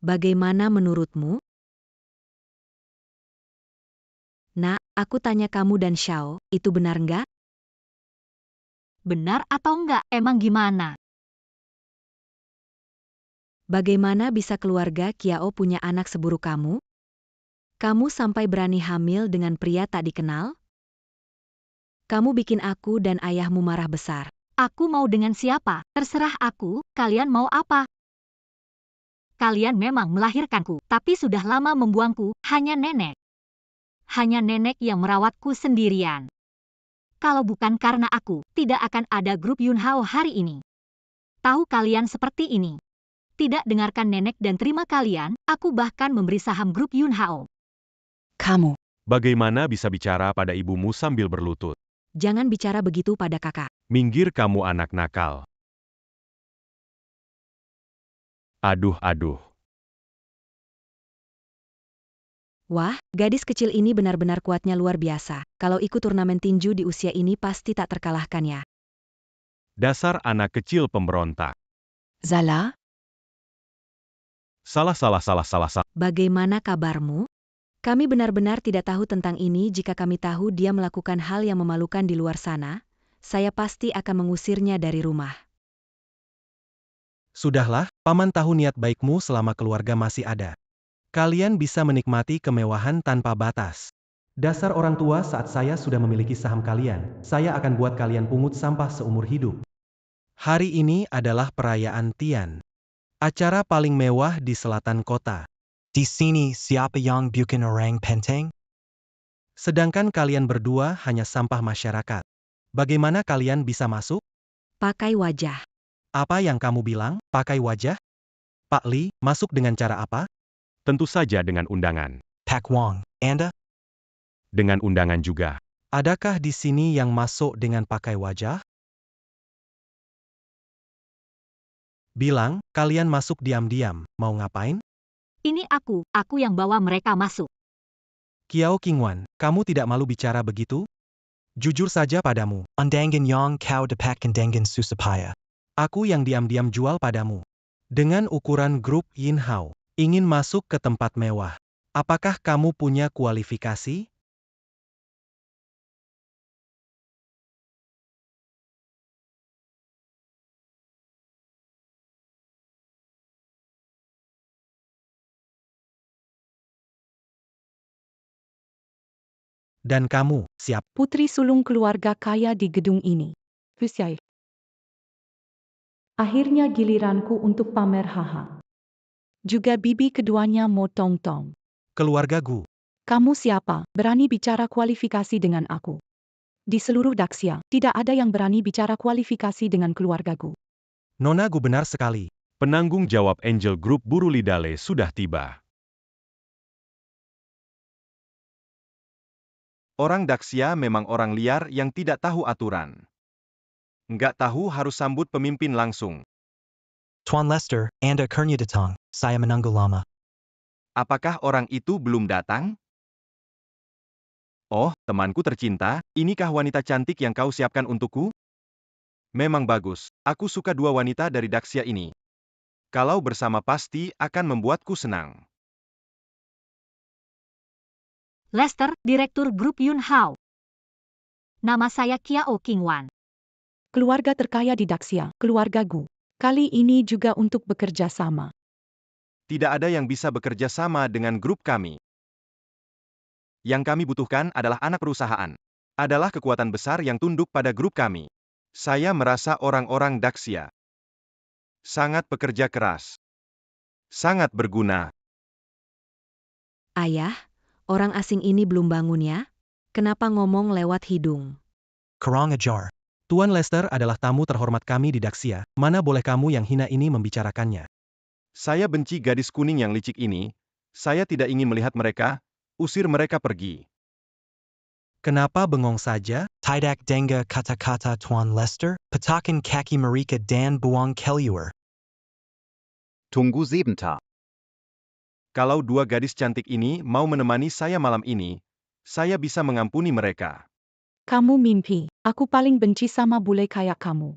Bagaimana menurutmu? Nak, aku tanya kamu dan Xiao, itu benar nggak? Benar atau enggak? Emang gimana? Bagaimana bisa keluarga Kiao punya anak seburuk kamu? Kamu sampai berani hamil dengan pria tak dikenal? Kamu bikin aku dan ayahmu marah besar. Aku mau dengan siapa? Terserah aku, kalian mau apa? Kalian memang melahirkanku, tapi sudah lama membuangku, hanya nenek. Hanya nenek yang merawatku sendirian. Kalau bukan karena aku, tidak akan ada grup Yunhao hari ini. Tahu kalian seperti ini. Tidak dengarkan nenek dan terima kalian, aku bahkan memberi saham grup Yunhao. Kamu. Bagaimana bisa bicara pada ibumu sambil berlutut? Jangan bicara begitu pada kakak. Minggir kamu anak nakal. Aduh. Wah, gadis kecil ini benar-benar kuatnya luar biasa. Kalau ikut turnamen tinju di usia ini pasti tak terkalahkan ya. Dasar anak kecil pemberontak. Salah? Salah. Bagaimana kabarmu? Kami benar-benar tidak tahu tentang ini. Jika kami tahu dia melakukan hal yang memalukan di luar sana, saya pasti akan mengusirnya dari rumah. Sudahlah, paman tahu niat baikmu selama keluarga masih ada. Kalian bisa menikmati kemewahan tanpa batas. Dasar orang tua, saat saya sudah memiliki saham kalian, saya akan buat kalian pungut sampah seumur hidup. Hari ini adalah perayaan Tian. Acara paling mewah di selatan kota. Di sini siapa yang bukan orang penting? Sedangkan kalian berdua hanya sampah masyarakat. Bagaimana kalian bisa masuk? Pakai wajah. Apa yang kamu bilang, pakai wajah? Pak Li, masuk dengan cara apa? Tentu saja dengan undangan. Pak Wong, Anda? Dengan undangan juga. Adakah di sini yang masuk dengan pakai wajah? Bilang, kalian masuk diam-diam, mau ngapain? Ini aku yang bawa mereka masuk. Kiao Qingwan, kamu tidak malu bicara begitu? Jujur saja padamu, Undangan yang kau dapatkan dengan susah payah. aku yang diam-diam jual padamu. Dengan ukuran grup Yinhao, ingin masuk ke tempat mewah. Apakah kamu punya kualifikasi? Dan kamu, siapa? Putri sulung keluarga kaya di gedung ini. Husyai. Akhirnya giliranku untuk pamer haha. Juga bibi keduanya Mo Tong Tong. Keluarga Gu. Kamu siapa, berani bicara kualifikasi dengan aku? Di seluruh Daxia, tidak ada yang berani bicara kualifikasi dengan keluarga Gu. Nona Gu benar sekali. Penanggung jawab Angel Group Burulidale sudah tiba. Orang Daxia memang orang liar yang tidak tahu aturan. Nggak tahu harus sambut pemimpin langsung. Tuan Lester, Anda Kurnia datang, saya menunggu lama. Apakah orang itu belum datang? Oh, temanku tercinta, inikah wanita cantik yang kau siapkan untukku? Memang bagus, aku suka dua wanita dari Daxia ini. Kalau bersama pasti akan membuatku senang. Lester, Direktur Grup Yun Hao. Nama saya Kiao Kingwan. Keluarga terkaya di Daxia, keluarga Gu. Kali ini juga untuk bekerja sama. Tidak ada yang bisa bekerja sama dengan grup kami. Yang kami butuhkan adalah anak perusahaan. Adalah kekuatan besar yang tunduk pada grup kami. Saya merasa orang-orang Daxia sangat bekerja keras. Sangat berguna. Ayah, orang asing ini belum bangun ya? Kenapa ngomong lewat hidung? Kurang ajar. Tuan Lester adalah tamu terhormat kami di Daxia. Mana boleh kamu yang hina ini membicarakannya? Saya benci gadis kuning yang licik ini. Saya tidak ingin melihat mereka. Usir mereka pergi. Kenapa bengong saja? Tidak dengar kata-kata Tuan Lester, petakan kaki mereka dan buang keluar. Tunggu sebentar. Kalau dua gadis cantik ini mau menemani saya malam ini, saya bisa mengampuni mereka. Kamu mimpi, aku paling benci sama bule kayak kamu.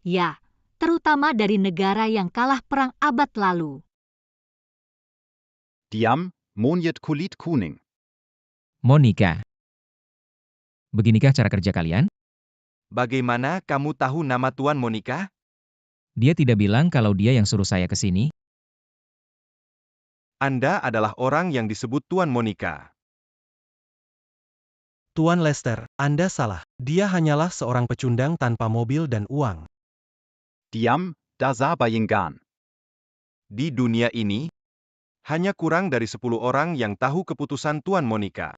Ya, terutama dari negara yang kalah perang abad lalu. Diam, monyet kulit kuning. Monica. Beginikah cara kerja kalian? Bagaimana kamu tahu nama Tuan Monica? Dia tidak bilang kalau dia yang suruh saya ke sini. Anda adalah orang yang disebut Tuan Monica. Tuan Lester, Anda salah. Dia hanyalah seorang pecundang tanpa mobil dan uang. Diam, dasar bayangkan. Di dunia ini, hanya kurang dari 10 orang yang tahu keputusan Tuan Monica.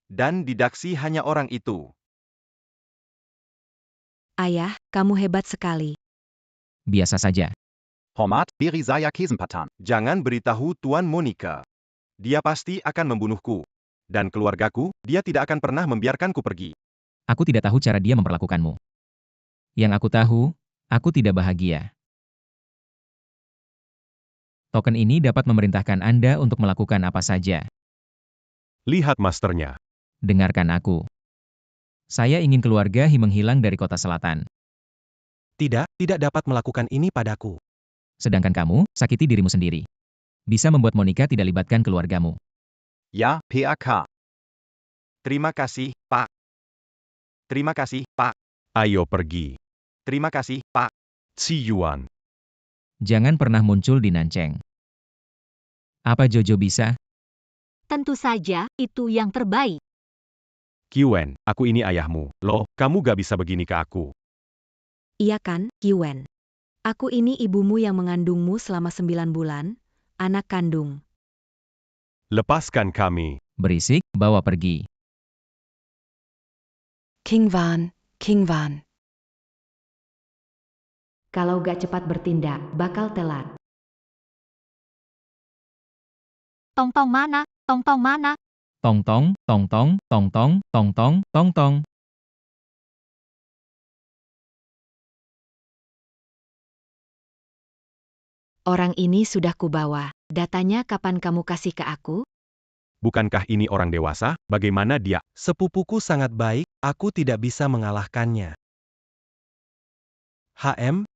Dan di Daxi hanya orang itu. Ayah, kamu hebat sekali. Biasa saja. Hormat, beri saya kesempatan. Jangan beritahu Tuan Monica. Dia pasti akan membunuhku. Dan keluargaku, dia tidak akan pernah membiarkanku pergi. Aku tidak tahu cara dia memperlakukanmu. Yang aku tahu, aku tidak bahagia. Token ini dapat memerintahkan Anda untuk melakukan apa saja. Lihat masternya. Dengarkan aku. Saya ingin keluarga Hi menghilang dari kota selatan. Tidak dapat melakukan ini padaku. Sedangkan kamu, sakiti dirimu sendiri. Bisa membuat Monica tidak libatkan keluargamu. Ya, PAK. Terima kasih, Pak. Terima kasih, Pak. Ayo pergi. Terima kasih, Pak. Ci Yuan. Jangan pernah muncul di Nancheng. Apa Jojo bisa? Tentu saja, itu yang terbaik. Kiwen, aku ini ayahmu. Loh, kamu gak bisa begini ke aku. Iya kan, Kiwen? Aku ini ibumu yang mengandungmu selama 9 bulan, anak kandung. Lepaskan kami. Berisik, bawa pergi. Kingwan. Kalau gak cepat bertindak, bakal telat. Tong-tong mana? Tong-tong mana? Tong-tong, tong-tong, tong-tong, tong-tong, tong-tong. Orang ini sudah kubawa. Datanya kapan kamu kasih ke aku? Bukankah ini orang dewasa? Bagaimana dia? Sepupuku sangat baik, aku tidak bisa mengalahkannya.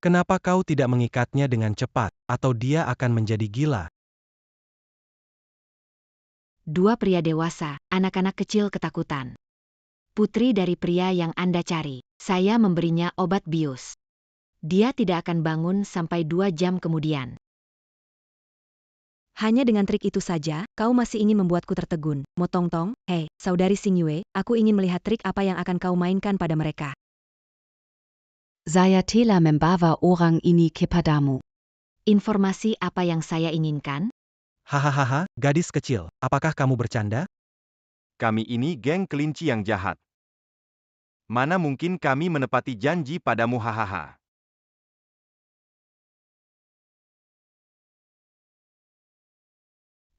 Kenapa kau tidak mengikatnya dengan cepat, atau dia akan menjadi gila? Dua pria dewasa, anak-anak kecil ketakutan. Putri dari pria yang Anda cari. Saya memberinya obat bius. Dia tidak akan bangun sampai 2 jam kemudian. Hanya dengan trik itu saja, kau masih ingin membuatku tertegun. Mo Tongtong, hei, saudari Xing Yue, aku ingin melihat trik apa yang akan kau mainkan pada mereka. Saya telah membawa orang ini kepadamu. Informasi apa yang saya inginkan? Hahaha, gadis kecil, apakah kamu bercanda? Kami ini geng kelinci yang jahat. Mana mungkin kami menepati janji padamu hahaha.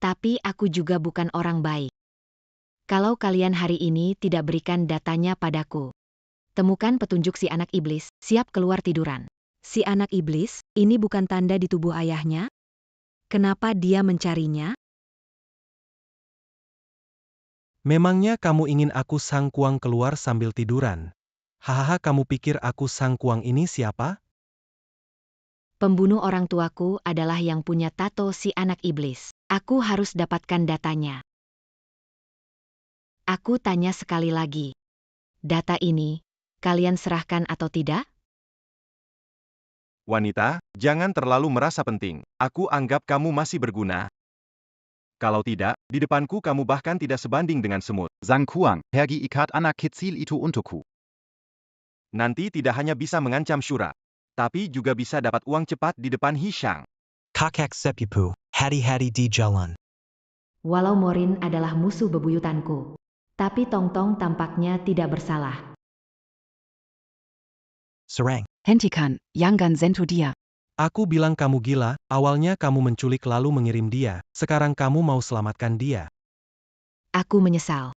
Tapi aku juga bukan orang baik. Kalau kalian hari ini tidak berikan datanya padaku, temukan petunjuk si anak iblis, siap keluar tiduran. Si anak iblis, ini bukan tanda di tubuh ayahnya? Kenapa dia mencarinya? Memangnya kamu ingin aku Sang Kuang keluar sambil tiduran? Hahaha, kamu pikir aku Sang Kuang ini siapa? Pembunuh orang tuaku adalah yang punya tato si anak iblis. Aku harus dapatkan datanya. Aku tanya sekali lagi. Data ini, kalian serahkan atau tidak? Wanita, jangan terlalu merasa penting. Aku anggap kamu masih berguna. Kalau tidak, di depanku kamu bahkan tidak sebanding dengan semut. Sang Kuang, pergi ikat anak kecil itu untukku. Nanti tidak hanya bisa mengancam Shura, tapi juga bisa dapat uang cepat di depan Hishang. Kakak sepupu, hati-hati di jalan. Walau Morin adalah musuh bebuyutanku, tapi Tongtong tampaknya tidak bersalah. Serang. Hentikan, jangan sentuh dia. Aku bilang kamu gila, awalnya kamu menculik lalu mengirim dia, sekarang kamu mau selamatkan dia. Aku menyesal.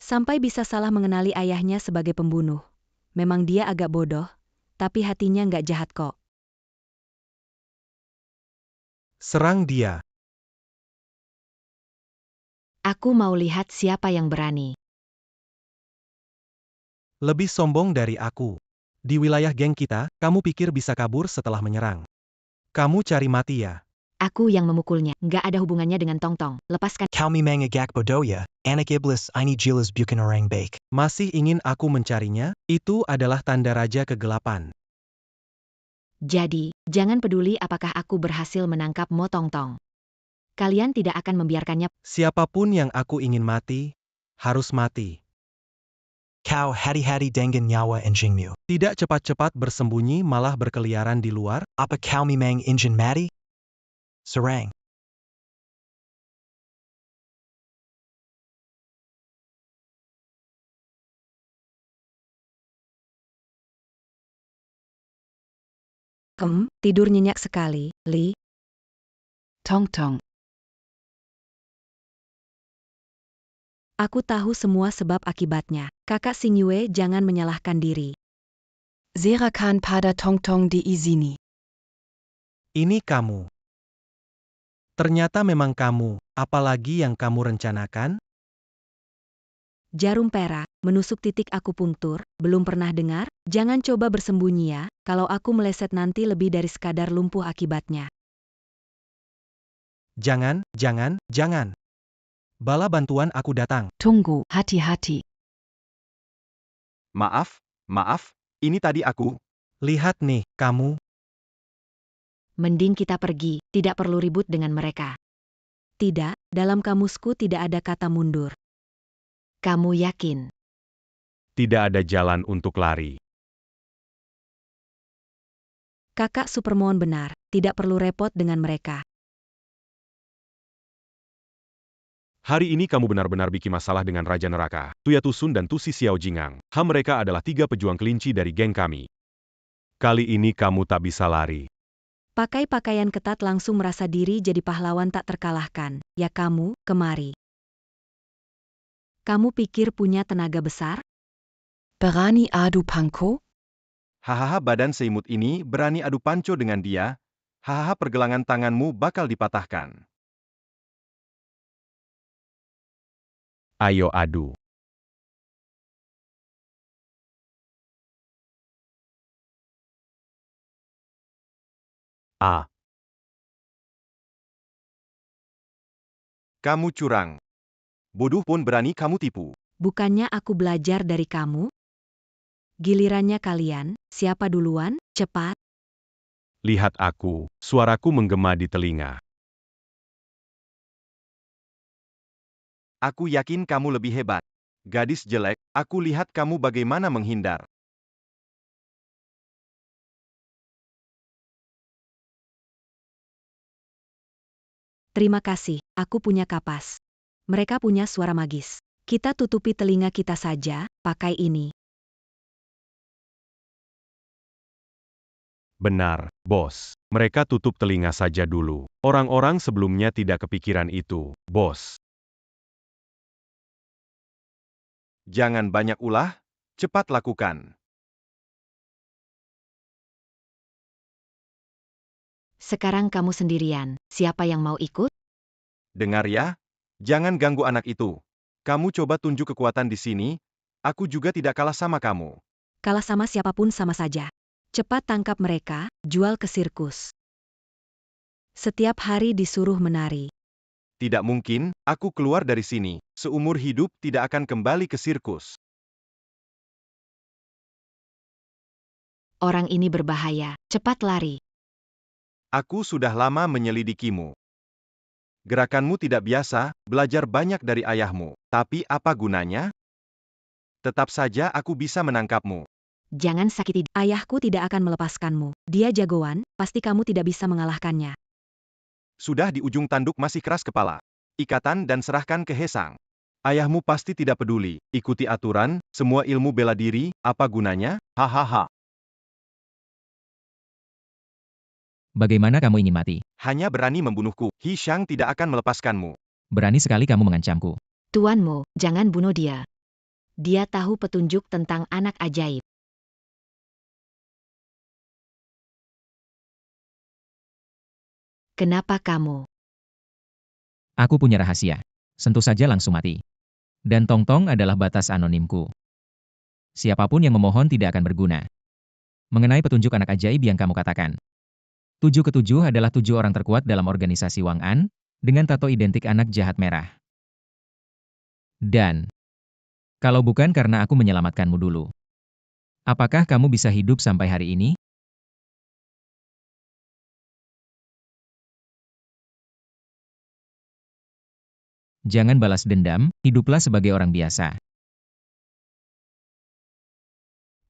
Sampai bisa salah mengenali ayahnya sebagai pembunuh. Memang dia agak bodoh, tapi hatinya nggak jahat kok. Serang dia. Aku mau lihat siapa yang berani. Lebih sombong dari aku. Di wilayah geng kita, kamu pikir bisa kabur setelah menyerang. Kamu cari mati ya. Aku yang memukulnya, nggak ada hubungannya dengan Tongtong. Lepaskan. Kau memang agak bodoh ya, anak iblis ini jelas bukan orang baik. Masih ingin aku mencarinya? Itu adalah tanda raja kegelapan. Jadi, jangan peduli apakah aku berhasil menangkap Mo Tongtong. Kalian tidak akan membiarkannya. Siapapun yang aku ingin mati, harus mati. Kau hati-hati dengan nyawa anjingmu. Tidak cepat-cepat bersembunyi malah berkeliaran di luar. Apa kau memang ingin mati? Serang. Tidur nyenyak sekali, Li. Tongtong. Aku tahu semua sebab akibatnya. Kakak Xing Yue jangan menyalahkan diri. Serahkan pada Tongtong di izini. Ini kamu. Ternyata memang kamu, apalagi yang kamu rencanakan? Jarum perak, menusuk titik akupunktur, belum pernah dengar? Jangan coba bersembunyi ya, kalau aku meleset nanti lebih dari sekadar lumpuh akibatnya. Jangan, jangan. Bala bantuan aku datang. Tunggu, hati-hati. Maaf, ini tadi aku. Lihat nih, kamu. Mending kita pergi, tidak perlu ribut dengan mereka. Tidak, dalam kamusku tidak ada kata mundur. Kamu yakin? Tidak ada jalan untuk lari. Kakak Supermoon benar, tidak perlu repot dengan mereka. Hari ini kamu benar-benar bikin masalah dengan Raja Neraka, Tuya Tusun dan Tusi Xiao Jingang. Mereka adalah 3 pejuang kelinci dari geng kami. Kali ini kamu tak bisa lari. Pakai pakaian ketat langsung merasa diri jadi pahlawan tak terkalahkan. Ya kamu, kemari. Kamu pikir punya tenaga besar? Berani adu pangko? Hahaha, badan seimut ini berani adu panco dengan dia. Hahaha, pergelangan tanganmu bakal dipatahkan. Ayo adu. Kamu curang. Bodoh pun berani kamu tipu. Bukannya aku belajar dari kamu? Gilirannya kalian, siapa duluan? Cepat. Lihat aku, suaraku menggema di telinga. Aku yakin kamu lebih hebat. Gadis jelek, aku lihat kamu bagaimana menghindar. Terima kasih, aku punya kapas. Mereka punya suara magis. Kita tutupi telinga kita saja, pakai ini. Benar, bos. Mereka tutup telinga saja dulu. Orang-orang sebelumnya tidak kepikiran itu, bos. Jangan banyak ulah, cepat lakukan. Sekarang kamu sendirian, siapa yang mau ikut? Dengar ya, jangan ganggu anak itu. Kamu coba tunjuk kekuatan di sini, aku juga tidak kalah sama kamu. Kalah sama siapapun sama saja. Cepat tangkap mereka, jual ke sirkus. Setiap hari disuruh menari. Tidak mungkin, aku keluar dari sini. Seumur hidup tidak akan kembali ke sirkus. Orang ini berbahaya, cepat lari. Aku sudah lama menyelidikimu. Gerakanmu tidak biasa, belajar banyak dari ayahmu. Tapi apa gunanya? Tetap saja aku bisa menangkapmu. Jangan sakiti. Ayahku tidak akan melepaskanmu. Dia jagoan, pasti kamu tidak bisa mengalahkannya. Sudah di ujung tanduk masih keras kepala. Ikatan dan serahkan ke Hesang. Ayahmu pasti tidak peduli. Ikuti aturan, semua ilmu bela diri, apa gunanya? Hahaha. Bagaimana kamu ingin mati? Hanya berani membunuhku. Hishang tidak akan melepaskanmu. Berani sekali kamu mengancamku. Tuanmu, jangan bunuh dia. Dia tahu petunjuk tentang anak ajaib. Kenapa kamu? Aku punya rahasia. Sentuh saja langsung mati. Dan Tongtong adalah batas anonimku. Siapapun yang memohon tidak akan berguna. Mengenai petunjuk anak ajaib yang kamu katakan. 7 ketujuh adalah 7 orang terkuat dalam organisasi Wang An, dengan tato identik anak jahat merah. Dan, kalau bukan karena aku menyelamatkanmu dulu, apakah kamu bisa hidup sampai hari ini? Jangan balas dendam, hiduplah sebagai orang biasa.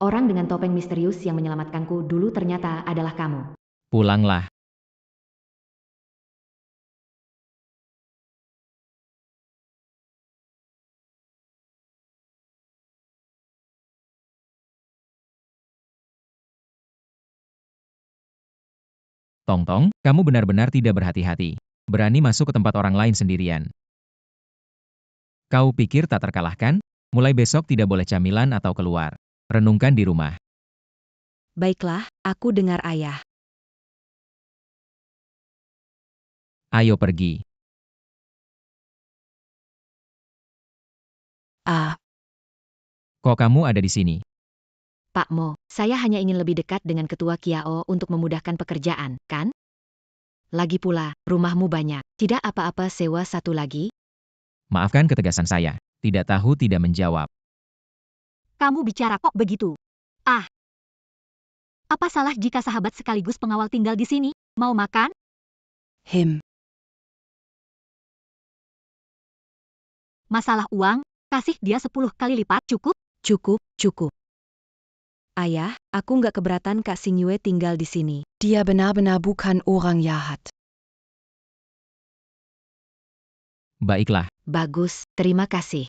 Orang dengan topeng misterius yang menyelamatkanku dulu ternyata adalah kamu. Pulanglah. Tongtong, kamu benar-benar tidak berhati-hati. Berani masuk ke tempat orang lain sendirian. Kau pikir tak terkalahkan? Mulai besok tidak boleh camilan atau keluar. Renungkan di rumah. Baiklah, aku dengar ayah. Ayo pergi. Kok kamu ada di sini? Pak Mo, saya hanya ingin lebih dekat dengan Ketua Kiao untuk memudahkan pekerjaan, kan? Lagi pula, rumahmu banyak. Tidak apa-apa sewa satu lagi? Maafkan ketegasan saya. Tidak tahu tidak menjawab. Kamu bicara kok begitu? Apa salah jika sahabat sekaligus pengawal tinggal di sini? Mau makan? Masalah uang, kasih dia 10 kali lipat cukup? Cukup. Ayah, aku nggak keberatan Kak Xingyue tinggal di sini. Dia benar-benar bukan orang jahat. Baiklah. Bagus, terima kasih.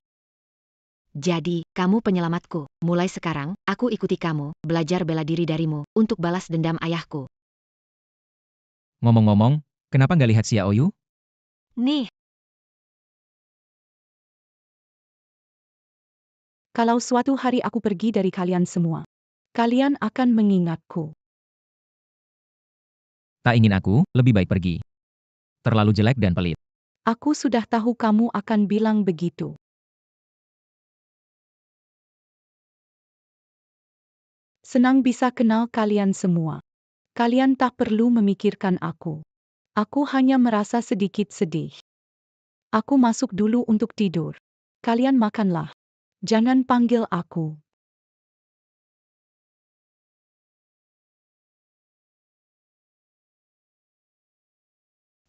Jadi, kamu penyelamatku. Mulai sekarang, aku ikuti kamu, belajar bela diri darimu, untuk balas dendam ayahku. Ngomong-ngomong, kenapa nggak lihat Xiaoyu? Nih, Kalau suatu hari aku pergi dari kalian semua, kalian akan mengingatku. Tak ingin aku, lebih baik pergi. Terlalu jelek dan pelit. Aku sudah tahu kamu akan bilang begitu. Senang bisa kenal kalian semua. Kalian tak perlu memikirkan aku. Aku hanya merasa sedikit sedih. Aku masuk dulu untuk tidur. Kalian makanlah. Jangan panggil aku.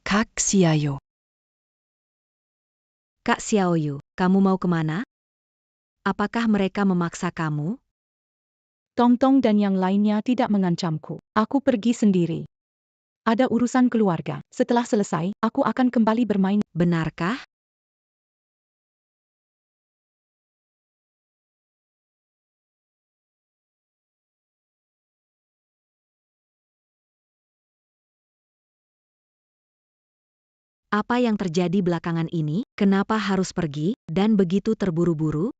Kak Xiaoyu. Kak Xiaoyu, kamu mau kemana? Apakah mereka memaksa kamu? Tong-tong dan yang lainnya tidak mengancamku. Aku pergi sendiri. Ada urusan keluarga. Setelah selesai, aku akan kembali bermain. Benarkah? Apa yang terjadi belakangan ini? Kenapa harus pergi dan begitu terburu-buru?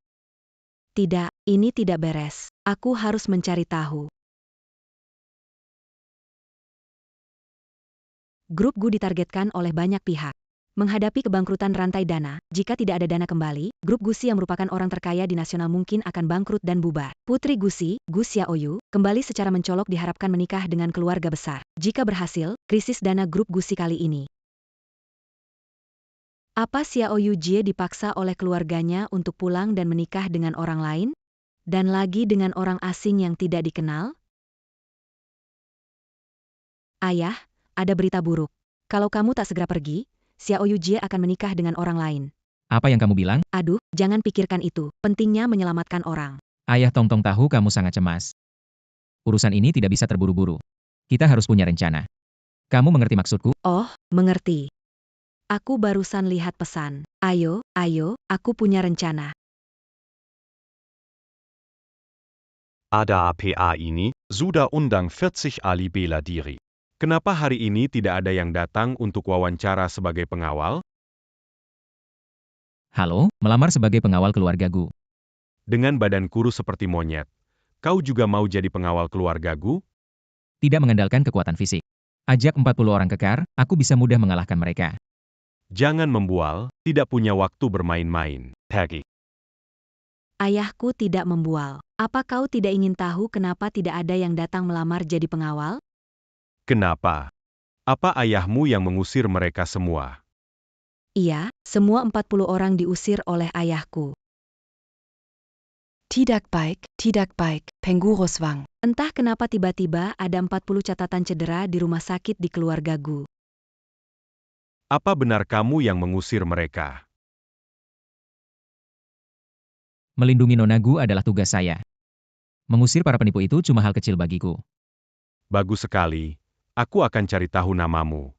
Tidak, ini tidak beres. Aku harus mencari tahu. Grup Gu ditargetkan oleh banyak pihak. Menghadapi kebangkrutan rantai dana, jika tidak ada dana kembali, grup Gusi yang merupakan orang terkaya di nasional mungkin akan bangkrut dan bubar. Putri Gusi, Gu Xiaoyu, kembali secara mencolok diharapkan menikah dengan keluarga besar. Jika berhasil, krisis dana grup Gusi kali ini. Apa Xiaoyu Jie dipaksa oleh keluarganya untuk pulang dan menikah dengan orang lain? Dan lagi dengan orang asing yang tidak dikenal? Ayah, ada berita buruk. Kalau kamu tak segera pergi, Xiaoyu Jie akan menikah dengan orang lain. Apa yang kamu bilang? Aduh, jangan pikirkan itu. Pentingnya menyelamatkan orang. Ayah Tong-tong tahu kamu sangat cemas. Urusan ini tidak bisa terburu-buru. Kita harus punya rencana. Kamu mengerti maksudku? Oh, mengerti. Aku barusan lihat pesan. Ayo, aku punya rencana. Ada apa ini? Sudah undang 40 ahli bela diri. Kenapa hari ini tidak ada yang datang untuk wawancara sebagai pengawal? Halo, melamar sebagai pengawal keluarga Gu. Dengan badan kurus seperti monyet, kau juga mau jadi pengawal keluarga Gu? Tidak mengandalkan kekuatan fisik. Ajak 40 orang kekar, aku bisa mudah mengalahkan mereka. Jangan membual, tidak punya waktu bermain-main. Peggy. Ayahku tidak membual. Apa kau tidak ingin tahu kenapa tidak ada yang datang melamar jadi pengawal? Kenapa? Apa ayahmu yang mengusir mereka semua? Iya, semua 40 orang diusir oleh ayahku. Tidak baik, Pengurus Wang. Entah kenapa tiba-tiba ada 40 catatan cedera di rumah sakit di keluarga Gu. Apa benar kamu yang mengusir mereka? Melindungi Nona Gu adalah tugas saya. Mengusir para penipu itu cuma hal kecil bagiku. Bagus sekali. Aku akan cari tahu namamu.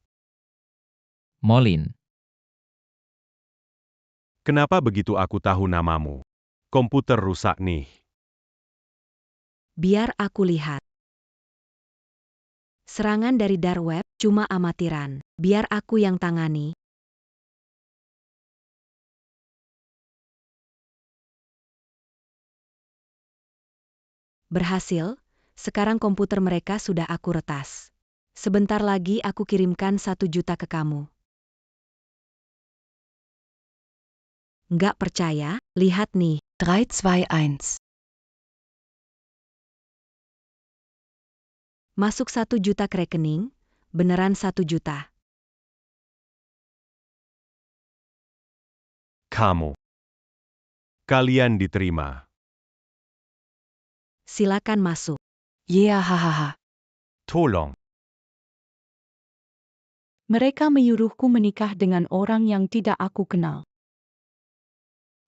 Molin. Kenapa begitu aku tahu namamu? Komputer rusak nih. Biar aku lihat. Serangan dari dark web cuma amatiran. Biar aku yang tangani. Berhasil, sekarang komputer mereka sudah aku retas. Sebentar lagi aku kirimkan 1 juta ke kamu. Nggak percaya? Lihat nih. 321. Masuk 1 juta ke rekening, beneran 1 juta. Kamu. Kalian diterima. Silakan masuk. Yeah, hahaha. Tolong. Mereka menyuruhku menikah dengan orang yang tidak aku kenal.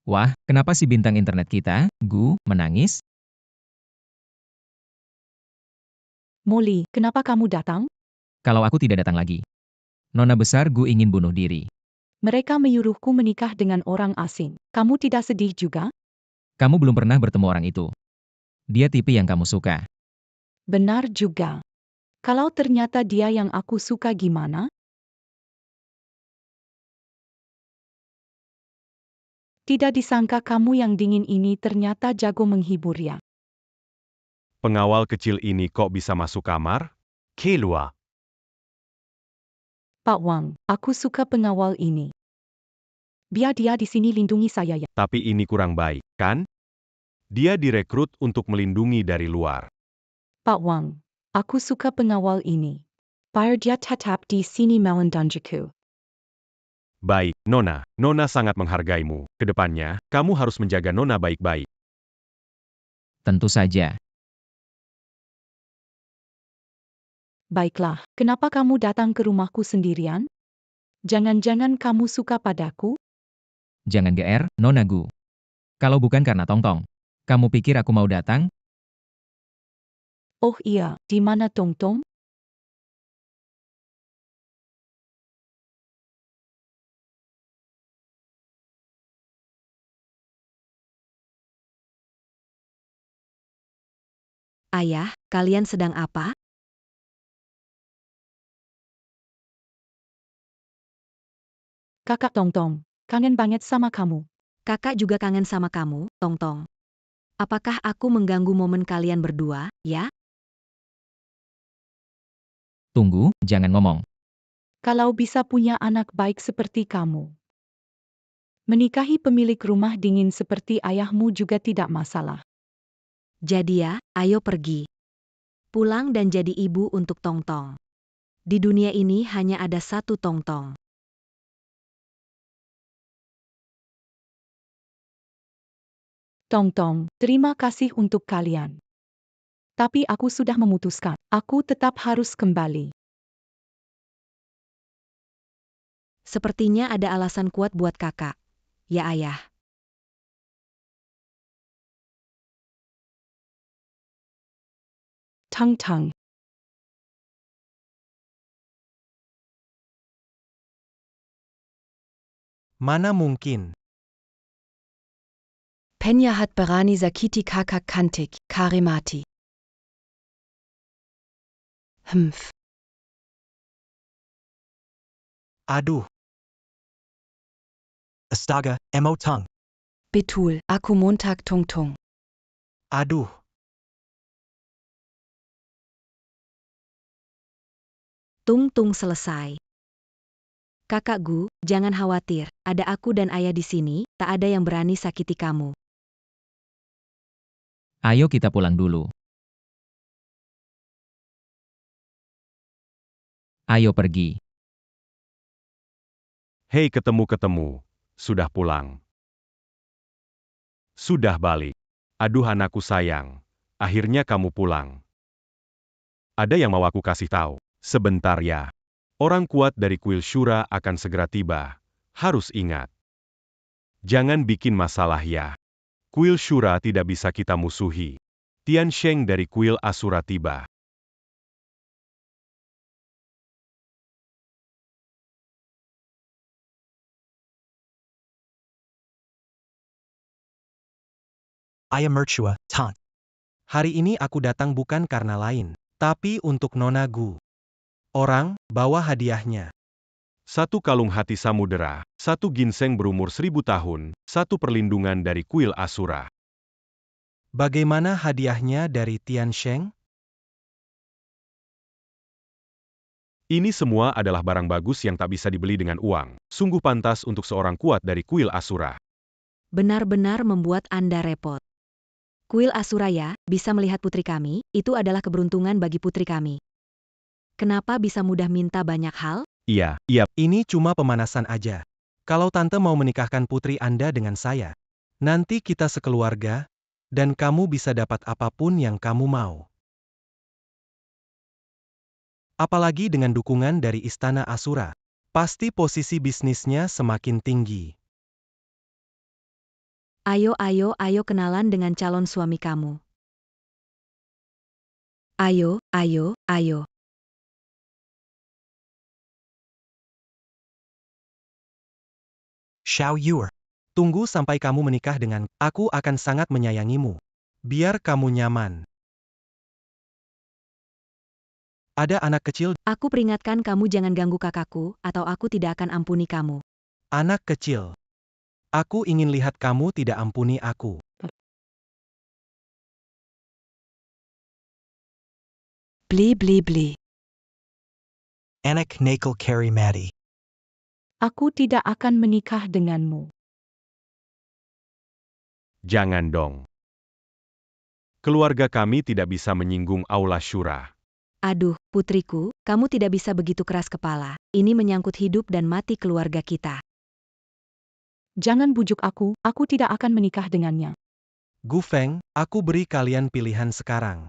Wah, kenapa si bintang internet kita, Gu, menangis? Molly, kenapa kamu datang? Kalau aku tidak datang lagi. Nona besar Gu ingin bunuh diri. Mereka menyuruhku menikah dengan orang asing. Kamu tidak sedih juga? Kamu belum pernah bertemu orang itu. Dia tipe yang kamu suka. Benar juga. Kalau ternyata dia yang aku suka gimana? Tidak disangka kamu yang dingin ini ternyata jago menghibur ya. Pengawal kecil ini kok bisa masuk kamar? Keluar. Pak Wang, aku suka pengawal ini. Biar dia di sini lindungi saya ya. Tapi ini kurang baik, kan? Dia direkrut untuk melindungi dari luar. Pak Wang, aku suka pengawal ini. Biar dia tetap di sini melindungiku. Baik, Nona. Nona sangat menghargaimu. Kedepannya, kamu harus menjaga Nona baik-baik. Tentu saja. Baiklah, kenapa kamu datang ke rumahku sendirian? Jangan-jangan kamu suka padaku? Jangan GR, Nona Gu. Kalau bukan karena Tongtong, kamu pikir aku mau datang? Oh iya, di mana Tongtong? Ayah, kalian sedang apa? Kakak Tongtong, kangen banget sama kamu. Kakak juga kangen sama kamu, Tongtong. Apakah aku mengganggu momen kalian berdua, ya? Tunggu, jangan ngomong. Kalau bisa punya anak baik seperti kamu. Menikahi pemilik rumah dingin seperti ayahmu juga tidak masalah. Jadi ya, ayo pergi. Pulang dan jadi ibu untuk Tongtong. Di dunia ini hanya ada satu Tongtong. Tongtong, terima kasih untuk kalian. Tapi aku sudah memutuskan, aku tetap harus kembali. Sepertinya ada alasan kuat buat kakak. Ya ayah. Tang-tang. Mana mungkin. Penya hat berani sakiti kakak kantik, karimati. Humph. Aduh. Astaga, Emotang. Betul, aku Montag Tongtong. Aduh. Tung selesai. Kakak Gu, jangan khawatir, ada aku dan ayah di sini, tak ada yang berani sakiti kamu. Ayo kita pulang dulu. Ayo pergi. Hei ketemu-ketemu, sudah pulang. Sudah balik. Aduh anakku sayang, akhirnya kamu pulang. Ada yang mau aku kasih tahu? Sebentar ya. Orang kuat dari kuil Shura akan segera tiba. Harus ingat. Jangan bikin masalah ya. Kuil Shura tidak bisa kita musuhi. Tian Sheng dari kuil Asura tiba. Ayah mertua, Tant. Hari ini aku datang bukan karena lain, tapi untuk Nona Gu. Orang, bawa hadiahnya. 1 kalung hati samudera, 1 ginseng berumur 1000 tahun, 1 perlindungan dari kuil Asura. Bagaimana hadiahnya dari Tian Sheng? Ini semua adalah barang bagus yang tak bisa dibeli dengan uang. Sungguh pantas untuk seorang kuat dari kuil Asura. Benar-benar membuat Anda repot. Kuil Asura ya, bisa melihat putri kami, itu adalah keberuntungan bagi putri kami. Kenapa bisa mudah minta banyak hal? Iya. Ini cuma pemanasan aja. Kalau tante mau menikahkan putri Anda dengan saya, nanti kita sekeluarga, dan kamu bisa dapat apapun yang kamu mau. Apalagi dengan dukungan dari Istana Asura. Pasti posisi bisnisnya semakin tinggi. Ayo kenalan dengan calon suami kamu. Ayo. Xiao Yuer. Tunggu sampai kamu menikah dengan aku akan sangat menyayangimu. Biar kamu nyaman. Ada anak kecil. Aku peringatkan kamu jangan ganggu kakakku, atau aku tidak akan ampuni kamu. Anak kecil. Aku ingin lihat kamu tidak ampuni aku. Bli. Anak Nakel Kari Mati. Aku tidak akan menikah denganmu. Jangan dong. Keluarga kami tidak bisa menyinggung Aula Shura. Aduh, putriku, kamu tidak bisa begitu keras kepala. Ini menyangkut hidup dan mati keluarga kita. Jangan bujuk aku tidak akan menikah dengannya. Gu Feng, aku beri kalian pilihan sekarang.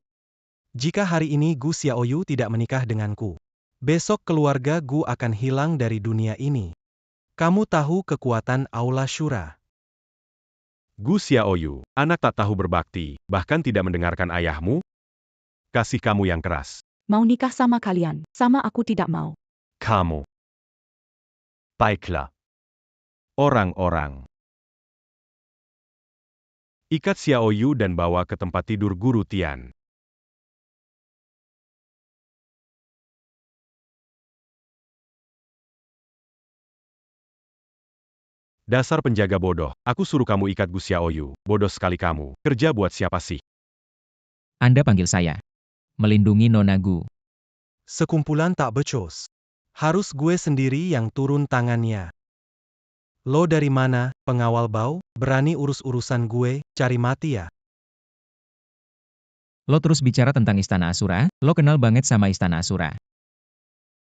Jika hari ini Gu Xiaoyu tidak menikah denganku, besok keluarga Gu akan hilang dari dunia ini. Kamu tahu kekuatan Aula Shura. Gu Xiaoyu, anak tak tahu berbakti, bahkan tidak mendengarkan ayahmu? Kasih kamu yang keras. Mau nikah sama kalian, sama aku tidak mau. Kamu. Baiklah. Orang-orang. Ikat Xiaoyu dan bawa ke tempat tidur Guru Tian. Dasar penjaga bodoh, aku suruh kamu ikat Gu Xiaoyu. Bodoh sekali kamu. Kerja buat siapa sih? Anda panggil saya. Melindungi Nona Gu. Sekumpulan tak becus. Harus gue sendiri yang turun tangannya. Lo dari mana, pengawal bau? Berani urus-urusan gue, cari mati ya? Lo terus bicara tentang Istana Asura, lo kenal banget sama Istana Asura.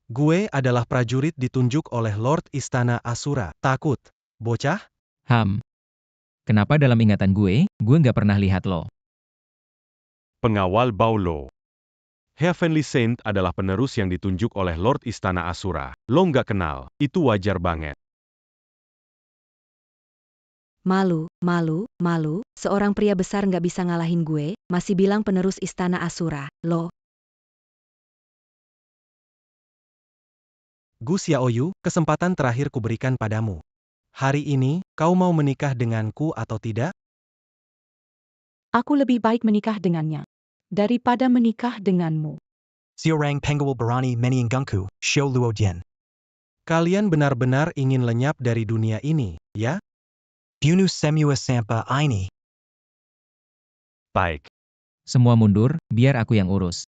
Gue adalah prajurit ditunjuk oleh Lord Istana Asura. Takut? Bocah? Kenapa dalam ingatan gue nggak pernah lihat lo? Pengawal Baulo. Heavenly Saint adalah penerus yang ditunjuk oleh Lord Istana Asura. Lo nggak kenal, itu wajar banget. Malu, seorang pria besar nggak bisa ngalahin gue, masih bilang penerus Istana Asura, lo. Gu Xiaoyu, kesempatan terakhir kuberikan padamu. Hari ini, kau mau menikah denganku atau tidak? Aku lebih baik menikah dengannya daripada menikah denganmu. Xiorang Pengawal Barani Meniangungku, Xiao Luo Dian. Kalian benar-benar ingin lenyap dari dunia ini, ya? Bunu Semua Sampa Ini. Baik. Semua mundur, biar aku yang urus.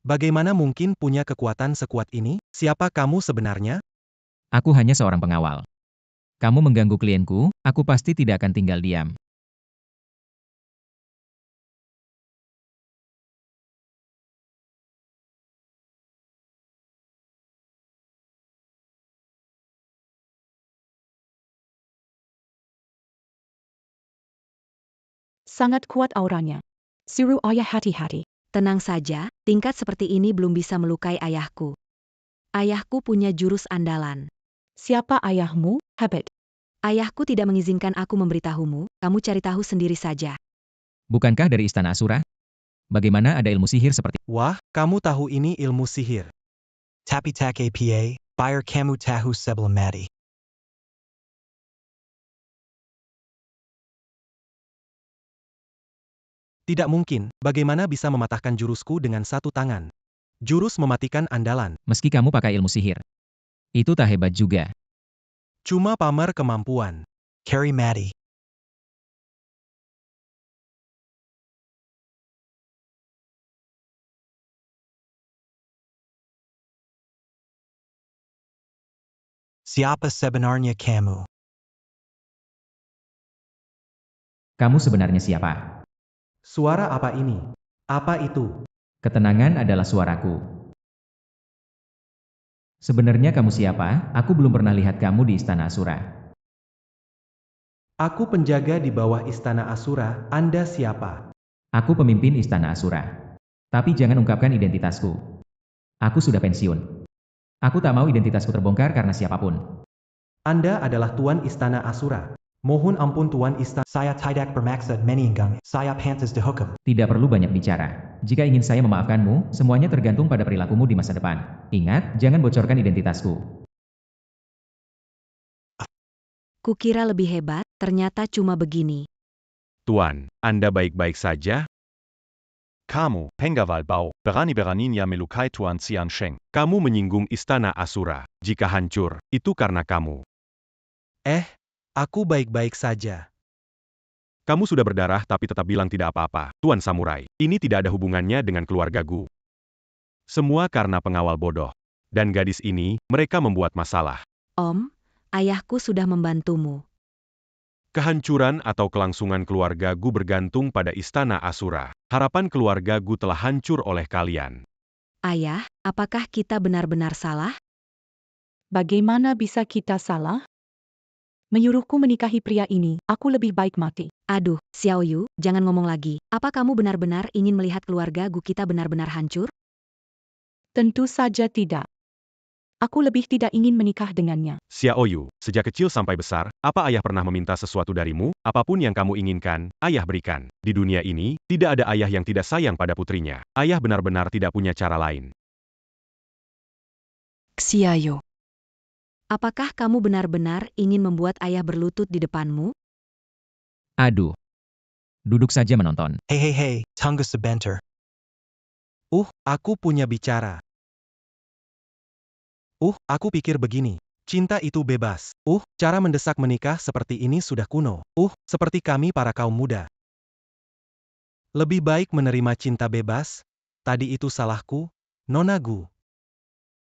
Bagaimana mungkin punya kekuatan sekuat ini? Siapa kamu sebenarnya? Aku hanya seorang pengawal. Kamu mengganggu klienku, aku pasti tidak akan tinggal diam. Sangat kuat auranya. Suruh ayah hati-hati. Tenang saja, tingkat seperti ini belum bisa melukai ayahku. Ayahku punya jurus andalan. Siapa ayahmu, Habit? Ayahku tidak mengizinkan aku memberitahumu, kamu cari tahu sendiri saja. Bukankah dari Istana Asura? Bagaimana ada ilmu sihir seperti... Wah, kamu tahu ini ilmu sihir. Tapi tak apa, Bayar kamu tahu sebelum mati. Tidak mungkin, bagaimana bisa mematahkan jurusku dengan satu tangan? Jurus mematikan andalan. Meski kamu pakai ilmu sihir. Itu tak hebat juga. Cuma pamer kemampuan. Carry mati. Siapa sebenarnya kamu? Kamu sebenarnya siapa? Suara apa ini? Apa itu? Ketenangan adalah suaraku. Sebenarnya kamu siapa? Aku belum pernah lihat kamu di Istana Asura. Aku penjaga di bawah Istana Asura, Anda siapa? Aku pemimpin Istana Asura. Tapi jangan ungkapkan identitasku. Aku sudah pensiun. Aku tak mau identitasku terbongkar karena siapapun. Anda adalah Tuan Istana Asura. Mohon ampun Tuan Istana. Saya tidak bermaksud menianggung. Saya pantas dihukum. Tidak perlu banyak bicara. Jika ingin saya memaafkanmu, semuanya tergantung pada perilakumu di masa depan. Ingat, jangan bocorkan identitasku. Kukira lebih hebat, ternyata cuma begini. Tuan, Anda baik-baik saja? Kamu, Pengawal Bau, berani-beraninya melukai Tuan Xian Sheng. Kamu menyinggung Istana Asura. Jika hancur, itu karena kamu. Aku baik-baik saja. Kamu sudah berdarah tapi tetap bilang tidak apa-apa, Tuan Samurai. Ini tidak ada hubungannya dengan keluarga Gu. Semua karena pengawal bodoh. Dan gadis ini, mereka membuat masalah. Om, ayahku sudah membantumu. Kehancuran atau kelangsungan keluarga Gu bergantung pada Istana Asura. Harapan keluarga Gu telah hancur oleh kalian. Ayah, apakah kita benar-benar salah? Bagaimana bisa kita salah? Menyuruhku menikahi pria ini, aku lebih baik mati. Aduh, Xiao Yu, jangan ngomong lagi. Apa kamu benar-benar ingin melihat keluarga Gu kita benar-benar hancur? Tentu saja tidak. Aku lebih tidak ingin menikah dengannya. Xiao Yu, sejak kecil sampai besar, apa ayah pernah meminta sesuatu darimu? Apapun yang kamu inginkan, ayah berikan. Di dunia ini, tidak ada ayah yang tidak sayang pada putrinya. Ayah benar-benar tidak punya cara lain. Xiao. Apakah kamu benar-benar ingin membuat ayah berlutut di depanmu? Aduh. Duduk saja menonton. Hey, tunggu sebentar. Aku punya bicara. Aku pikir begini. Cinta itu bebas. Cara mendesak menikah seperti ini sudah kuno. Seperti kami para kaum muda. Lebih baik menerima cinta bebas. Tadi itu salahku, Nona Gu.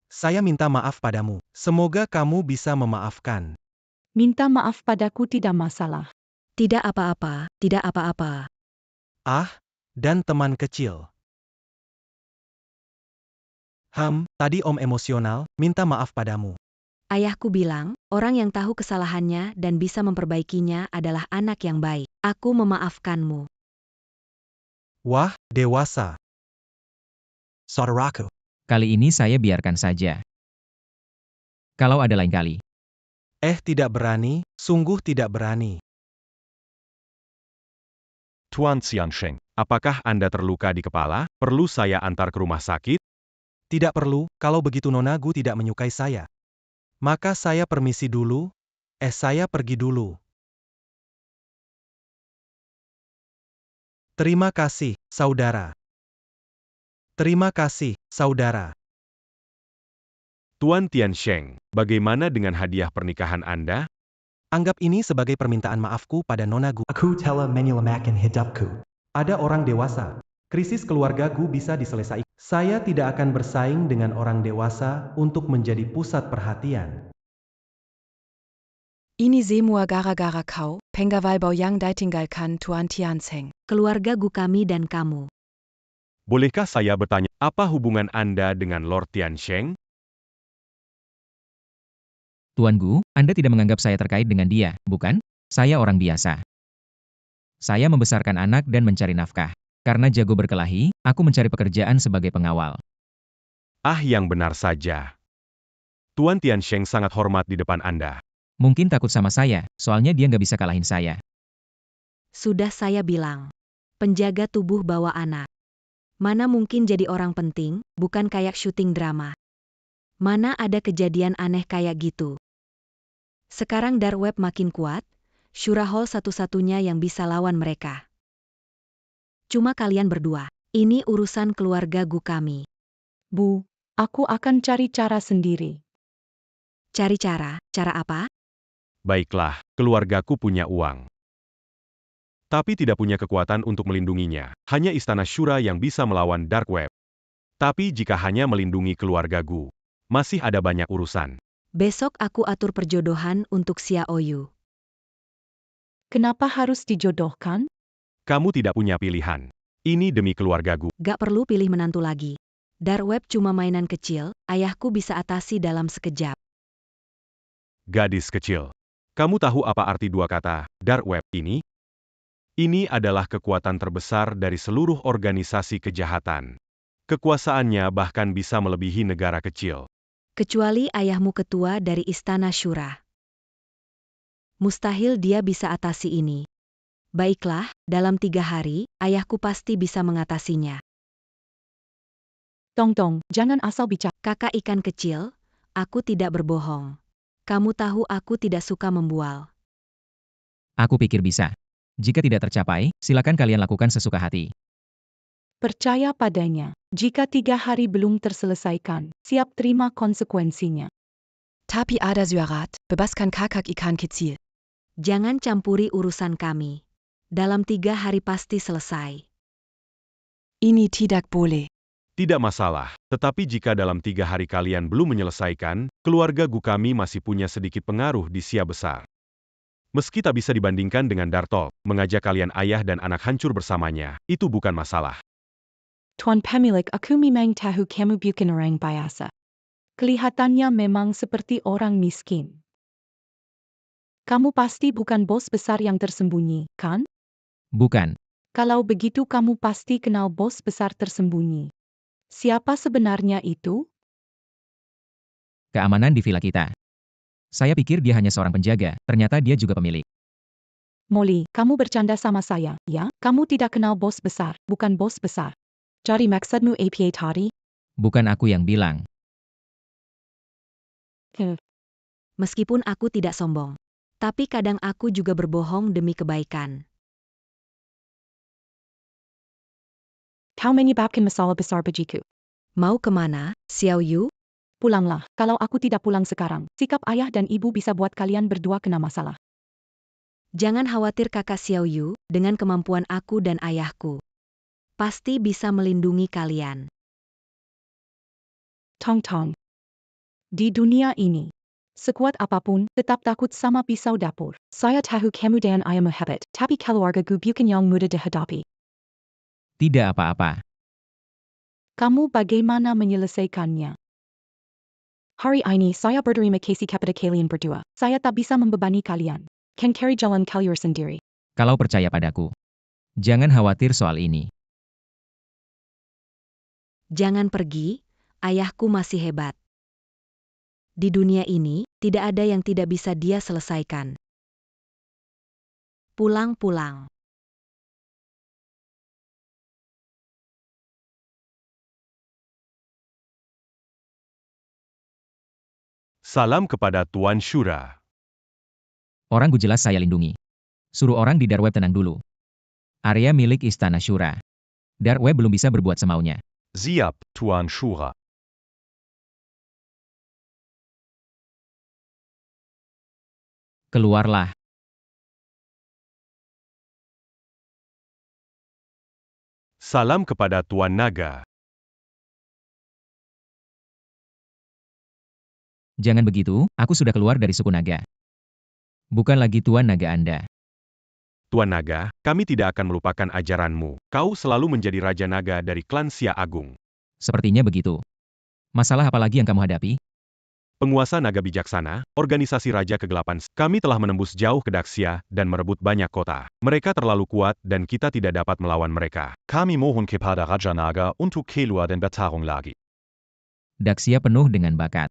Saya minta maaf padamu. Semoga kamu bisa memaafkan. Minta maaf padaku tidak masalah. Tidak apa-apa, tidak apa-apa. Dan teman kecil. Tadi Om emosional, minta maaf padamu. Ayahku bilang, orang yang tahu kesalahannya dan bisa memperbaikinya adalah anak yang baik. Aku memaafkanmu. Wah, dewasa. Saudaraku. Kali ini saya biarkan saja. Kalau ada lain kali. Tidak berani, sungguh tidak berani. Tuan Xiansheng, apakah Anda terluka di kepala? Perlu saya antar ke rumah sakit? Tidak perlu, kalau begitu Nona Gu tidak menyukai saya. Maka saya permisi dulu. Saya pergi dulu. Terima kasih, saudara. Terima kasih, saudara. Tuan Tiansheng, bagaimana dengan hadiah pernikahan Anda? Anggap ini sebagai permintaan maafku pada Nona Gu. Aku telah menyelamatkan hidupku. Ada orang dewasa. Krisis keluarga Gu bisa diselesaikan. Saya tidak akan bersaing dengan orang dewasa untuk menjadi pusat perhatian. Ini semua gara-gara kau, pengawal yang ditinggalkan Tuan Tiansheng. Keluarga Gu kami dan kamu. Bolehkah saya bertanya, apa hubungan Anda dengan Lord Tiansheng? Tuan Gu, Anda tidak menganggap saya terkait dengan dia, bukan? Saya orang biasa. Saya membesarkan anak dan mencari nafkah. Karena jago berkelahi, aku mencari pekerjaan sebagai pengawal. Yang benar saja. Tuan Tiansheng sangat hormat di depan Anda. Mungkin takut sama saya, soalnya dia nggak bisa kalahin saya. Sudah saya bilang. Penjaga tubuh bawa anak. Mana mungkin jadi orang penting, bukan kayak syuting drama. Mana ada kejadian aneh kayak gitu. Sekarang dark web makin kuat, Shura Hall satu-satunya yang bisa lawan mereka. Cuma kalian berdua. Ini urusan keluarga Gu kami. Bu, aku akan cari cara sendiri. Cari cara? Cara apa? Baiklah, keluargaku punya uang. Tapi tidak punya kekuatan untuk melindunginya. Hanya Istana Shura yang bisa melawan Dark Web. Tapi jika hanya melindungi keluarga Gu, masih ada banyak urusan. Besok aku atur perjodohan untuk Xiao Yu. Kenapa harus dijodohkan? Kamu tidak punya pilihan. Ini demi keluarga Gu. Gak perlu pilih menantu lagi. Dark Web cuma mainan kecil, ayahku bisa atasi dalam sekejap. Gadis kecil. Kamu tahu apa arti dua kata, Dark Web ini? Ini adalah kekuatan terbesar dari seluruh organisasi kejahatan. Kekuasaannya bahkan bisa melebihi negara kecil. Kecuali ayahmu ketua dari Istana Shura. Mustahil dia bisa atasi ini. Baiklah, dalam 3 hari, ayahku pasti bisa mengatasinya. Tong, jangan asal bicara. Kakak ikan kecil, aku tidak berbohong. Kamu tahu aku tidak suka membual. Aku pikir bisa. Jika tidak tercapai, silakan kalian lakukan sesuka hati. Percaya padanya. Jika 3 hari belum terselesaikan, siap terima konsekuensinya. Tapi ada surat, bebaskan kakak ikan kecil. Jangan campuri urusan kami. Dalam 3 hari pasti selesai. Ini tidak boleh. Tidak masalah, tetapi jika dalam 3 hari kalian belum menyelesaikan, keluarga Gu kami masih punya sedikit pengaruh di Xia besar. Meski tak bisa dibandingkan dengan Dartol, mengajak kalian ayah dan anak hancur bersamanya, itu bukan masalah. Tuan pemilik, aku memang tahu kamu bukan orang biasa. Kelihatannya memang seperti orang miskin. Kamu pasti bukan bos besar yang tersembunyi, kan? Bukan. Kalau begitu kamu pasti kenal bos besar tersembunyi. Siapa sebenarnya itu? Keamanan di villa kita. Saya pikir dia hanya seorang penjaga, ternyata dia juga pemilik. Molly, kamu bercanda sama saya, ya? Kamu tidak kenal bos besar, bukan bos besar. Jadi maksudmu apa tadi? Bukan aku yang bilang. Meskipun aku tidak sombong, tapi kadang aku juga berbohong demi kebaikan. Kau menyebabkan masalah besar bagiku. Mau kemana, Xiao Yu? Pulanglah, kalau aku tidak pulang sekarang, sikap ayah dan ibu bisa buat kalian berdua kena masalah. Jangan khawatir kakak Xiao Yu, dengan kemampuan aku dan ayahku. Pasti bisa melindungi kalian. Tong Tong. Di dunia ini, sekuat apapun, tetap takut sama pisau dapur. Saya tahu kamu dan ayahmu hebat, tapi keluargaku bukan yang mudah dihadapi. Tidak apa-apa. Kamu bagaimana menyelesaikannya? Hari ini saya berterima kasih kepada kalian berdua. Saya tak bisa membebani kalian. Kan cari jalan kalian sendiri. Kalau percaya padaku. Jangan khawatir soal ini. Jangan pergi, ayahku masih hebat. Di dunia ini, tidak ada yang tidak bisa dia selesaikan. Pulang-pulang. Salam kepada Tuan Shura. Orang gu jelas saya lindungi. Suruh orang di dark web tenang dulu. Area milik Istana Shura. Dark web belum bisa berbuat semaunya. Siap, Tuan Shura. Keluarlah. Salam kepada Tuan Naga. Jangan begitu, aku sudah keluar dari suku naga. Bukan lagi Tuan Naga Anda. Tuan Naga, kami tidak akan melupakan ajaranmu. Kau selalu menjadi Raja Naga dari klan Xia Agung. Sepertinya begitu. Masalah apa lagi yang kamu hadapi? Penguasa naga bijaksana, organisasi Raja Kegelapan, kami telah menembus jauh ke Daxia dan merebut banyak kota. Mereka terlalu kuat dan kita tidak dapat melawan mereka. Kami mohon kepada Raja Naga untuk keluar dan bertarung lagi. Daxia penuh dengan bakat.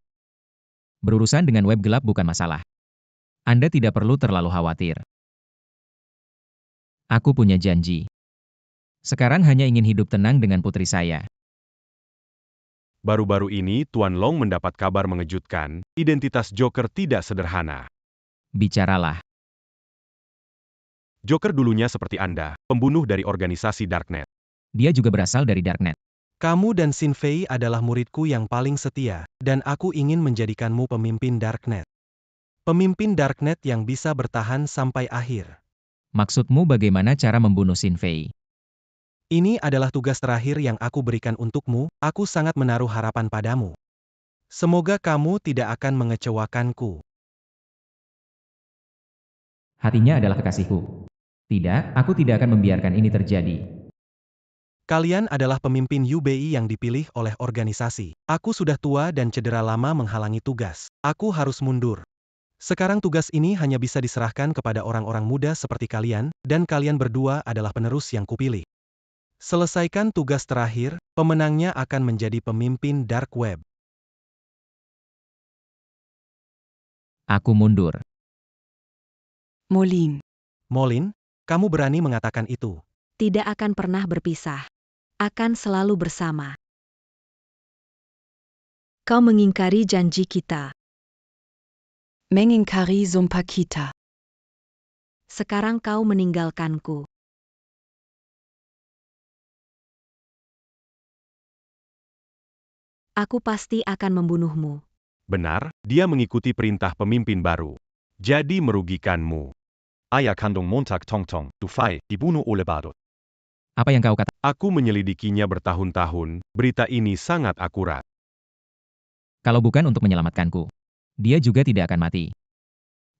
Berurusan dengan web gelap bukan masalah. Anda tidak perlu terlalu khawatir. Aku punya janji. Sekarang hanya ingin hidup tenang dengan putri saya. Baru-baru ini Tuan Long mendapat kabar mengejutkan, identitas Joker tidak sederhana. Bicaralah. Joker dulunya seperti Anda, pembunuh dari organisasi Darknet. Dia juga berasal dari Darknet. Kamu dan Xin Fei adalah muridku yang paling setia, dan aku ingin menjadikanmu pemimpin Darknet. Pemimpin Darknet yang bisa bertahan sampai akhir. Maksudmu bagaimana cara membunuh Xin Fei? Ini adalah tugas terakhir yang aku berikan untukmu, aku sangat menaruh harapan padamu. Semoga kamu tidak akan mengecewakanku. Hatinya adalah kekasihku. Tidak, aku tidak akan membiarkan ini terjadi. Kalian adalah pemimpin UBI yang dipilih oleh organisasi. Aku sudah tua dan cedera lama menghalangi tugas. Aku harus mundur. Sekarang tugas ini hanya bisa diserahkan kepada orang-orang muda seperti kalian, dan kalian berdua adalah penerus yang kupilih. Selesaikan tugas terakhir, pemenangnya akan menjadi pemimpin Dark Web. Aku mundur. Molin. Molin, kamu berani mengatakan itu? Tidak akan pernah berpisah. Akan selalu bersama. Kau mengingkari janji kita. Mengingkari sumpah kita. Sekarang kau meninggalkanku. Aku pasti akan membunuhmu. Benar, dia mengikuti perintah pemimpin baru. Jadi merugikanmu. Ayah kandung Montag Tong Tong, Du Fai, dibunuh oleh Badut. Apa yang kau katakan? Aku menyelidikinya bertahun-tahun, berita ini sangat akurat. Kalau bukan untuk menyelamatkanku, dia juga tidak akan mati.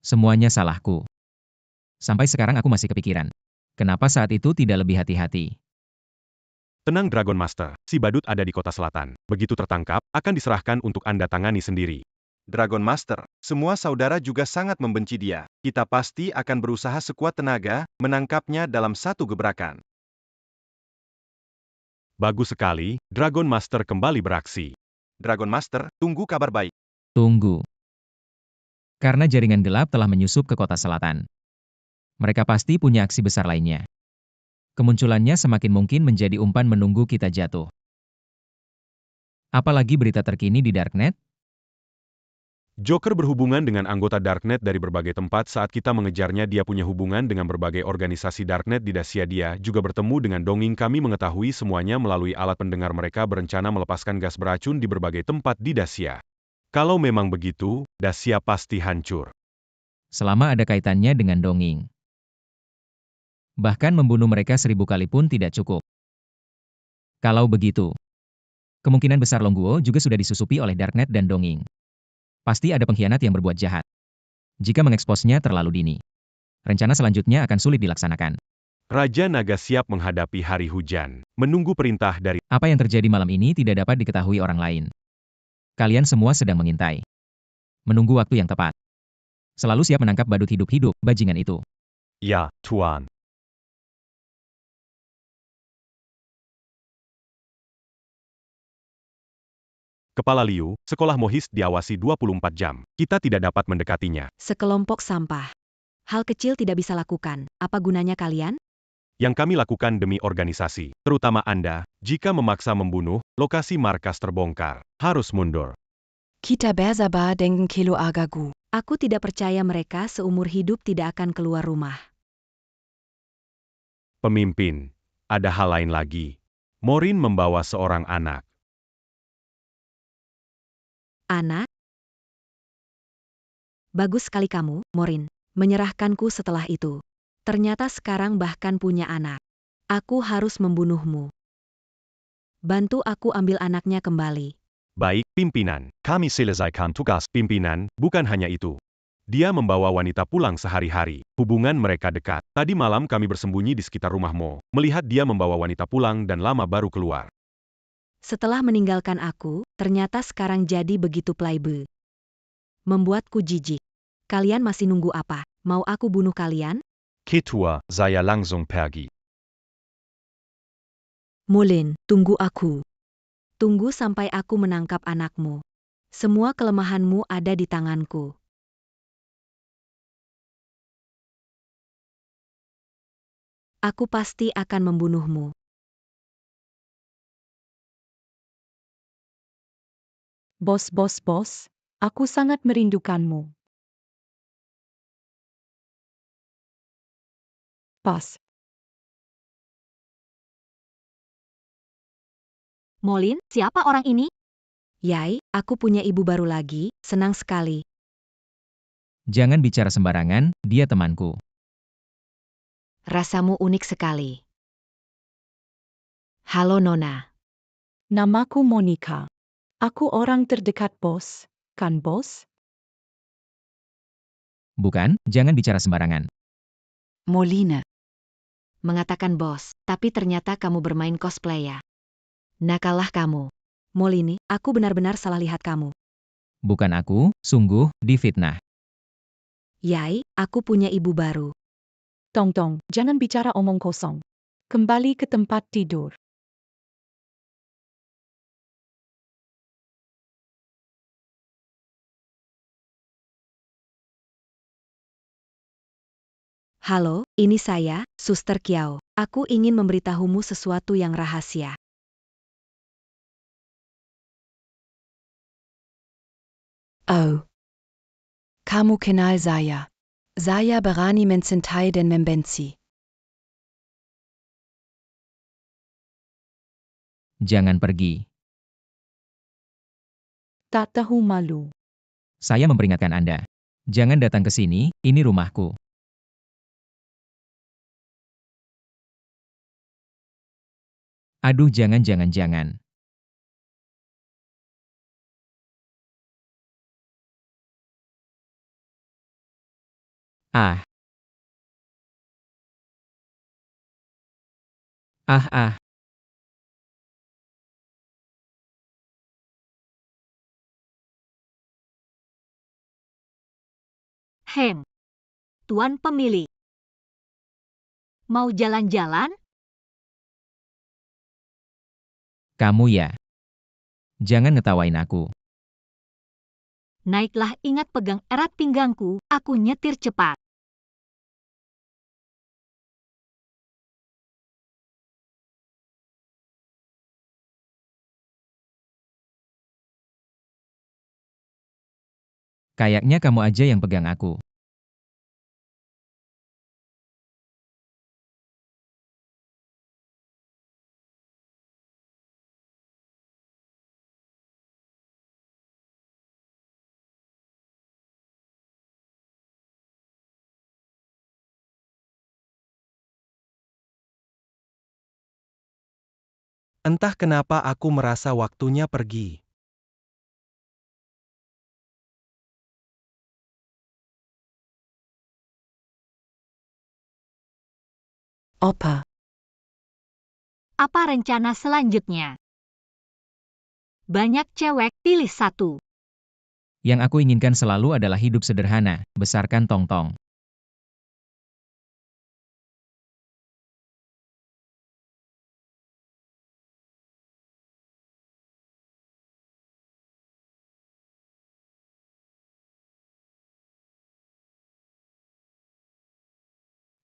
Semuanya salahku. Sampai sekarang aku masih kepikiran. Kenapa saat itu tidak lebih hati-hati? Tenang Dragon Master, si badut ada di kota selatan. Begitu tertangkap, akan diserahkan untuk Anda tangani sendiri. Dragon Master, Semua saudara juga sangat membenci dia. Kita pasti akan berusaha sekuat tenaga, menangkapnya dalam satu gebrakan. Bagus sekali, Dragon Master kembali beraksi. Dragon Master, tunggu kabar baik. Tunggu. Karena jaringan gelap telah menyusup ke kota selatan. Mereka pasti punya aksi besar lainnya. Kemunculannya semakin mungkin menjadi umpan menunggu kita jatuh. Apalagi berita terkini di Darknet? Joker berhubungan dengan anggota Darknet dari berbagai tempat saat kita mengejarnya. Dia punya hubungan dengan berbagai organisasi Darknet di Dacia. Dia juga bertemu dengan Donging. Kami mengetahui semuanya melalui alat pendengar. Mereka berencana melepaskan gas beracun di berbagai tempat di Dacia. Kalau memang begitu, Dacia pasti hancur. Selama ada kaitannya dengan Donging. Bahkan membunuh mereka 1000 kali pun tidak cukup. Kalau begitu, kemungkinan besar Longguo juga sudah disusupi oleh Darknet dan Donging. Pasti ada pengkhianat yang berbuat jahat. Jika mengeksposnya terlalu dini, rencana selanjutnya akan sulit dilaksanakan. Raja Naga siap menghadapi hari hujan, menunggu perintah dari... Apa yang terjadi malam ini tidak dapat diketahui orang lain. Kalian semua sedang mengintai. Menunggu waktu yang tepat. Selalu siap menangkap badut hidup-hidup, bajingan itu. Ya, Tuan. Kepala Liu, sekolah Mohis diawasi 24 jam. Kita tidak dapat mendekatinya. Sekelompok sampah. Hal kecil tidak bisa lakukan. Apa gunanya kalian? Yang kami lakukan demi organisasi, terutama Anda, jika memaksa membunuh, lokasi markas terbongkar. Harus mundur. Kita bersabar dengan kilo agagu. Aku tidak percaya mereka seumur hidup tidak akan keluar rumah. Pemimpin, ada hal lain lagi. Morin membawa seorang anak. Anak? Bagus sekali kamu, Morin. Menyerahkanku setelah itu. Ternyata sekarang bahkan punya anak. Aku harus membunuhmu. Bantu aku ambil anaknya kembali. Baik, pimpinan. Kami selesaikan tugas. Pimpinan, bukan hanya itu. Dia membawa wanita pulang sehari-hari. Hubungan mereka dekat. Tadi malam kami bersembunyi di sekitar rumahmu, melihat dia membawa wanita pulang dan lama baru keluar. Setelah meninggalkan aku, ternyata sekarang jadi begitu playboy. Membuatku jijik. Kalian masih nunggu apa? Mau aku bunuh kalian? Ketua, saya langsung pergi. Molin, tunggu aku. Tunggu sampai aku menangkap anakmu. Semua kelemahanmu ada di tanganku. Aku pasti akan membunuhmu. Bos, aku sangat merindukanmu. Pas. Molin, siapa orang ini? Yai, aku punya ibu baru lagi, senang sekali. Jangan bicara sembarangan, dia temanku. Rasamu unik sekali. Halo Nona. Namaku Monica. Aku orang terdekat bos, kan bos? Bukan, jangan bicara sembarangan. Moline. Mengatakan bos, tapi ternyata kamu bermain cosplay ya. Nakalah kamu. Molini, aku benar-benar salah lihat kamu. Bukan aku, sungguh, difitnah. Yai, aku punya ibu baru. Tong, jangan bicara omong kosong. Kembali ke tempat tidur. Halo, ini saya, Suster Kiao. Aku ingin memberitahumu sesuatu yang rahasia. Oh. Kamu kenal saya. Saya berani mencintai dan membenci. Jangan pergi. Tak tahu malu. Saya memperingatkan Anda. Jangan datang ke sini, ini rumahku. Aduh, jangan. Ah. Ah. Tuan pemilik. Mau jalan-jalan? Kamu ya. Jangan ngetawain aku. Naiklah, ingat pegang erat pinggangku, aku nyetir cepat. Kayaknya kamu aja yang pegang aku. Entah kenapa aku merasa waktunya pergi. Opa. Apa rencana selanjutnya? Banyak cewek, pilih satu. Yang aku inginkan selalu adalah hidup sederhana, besarkan Tong-Tong.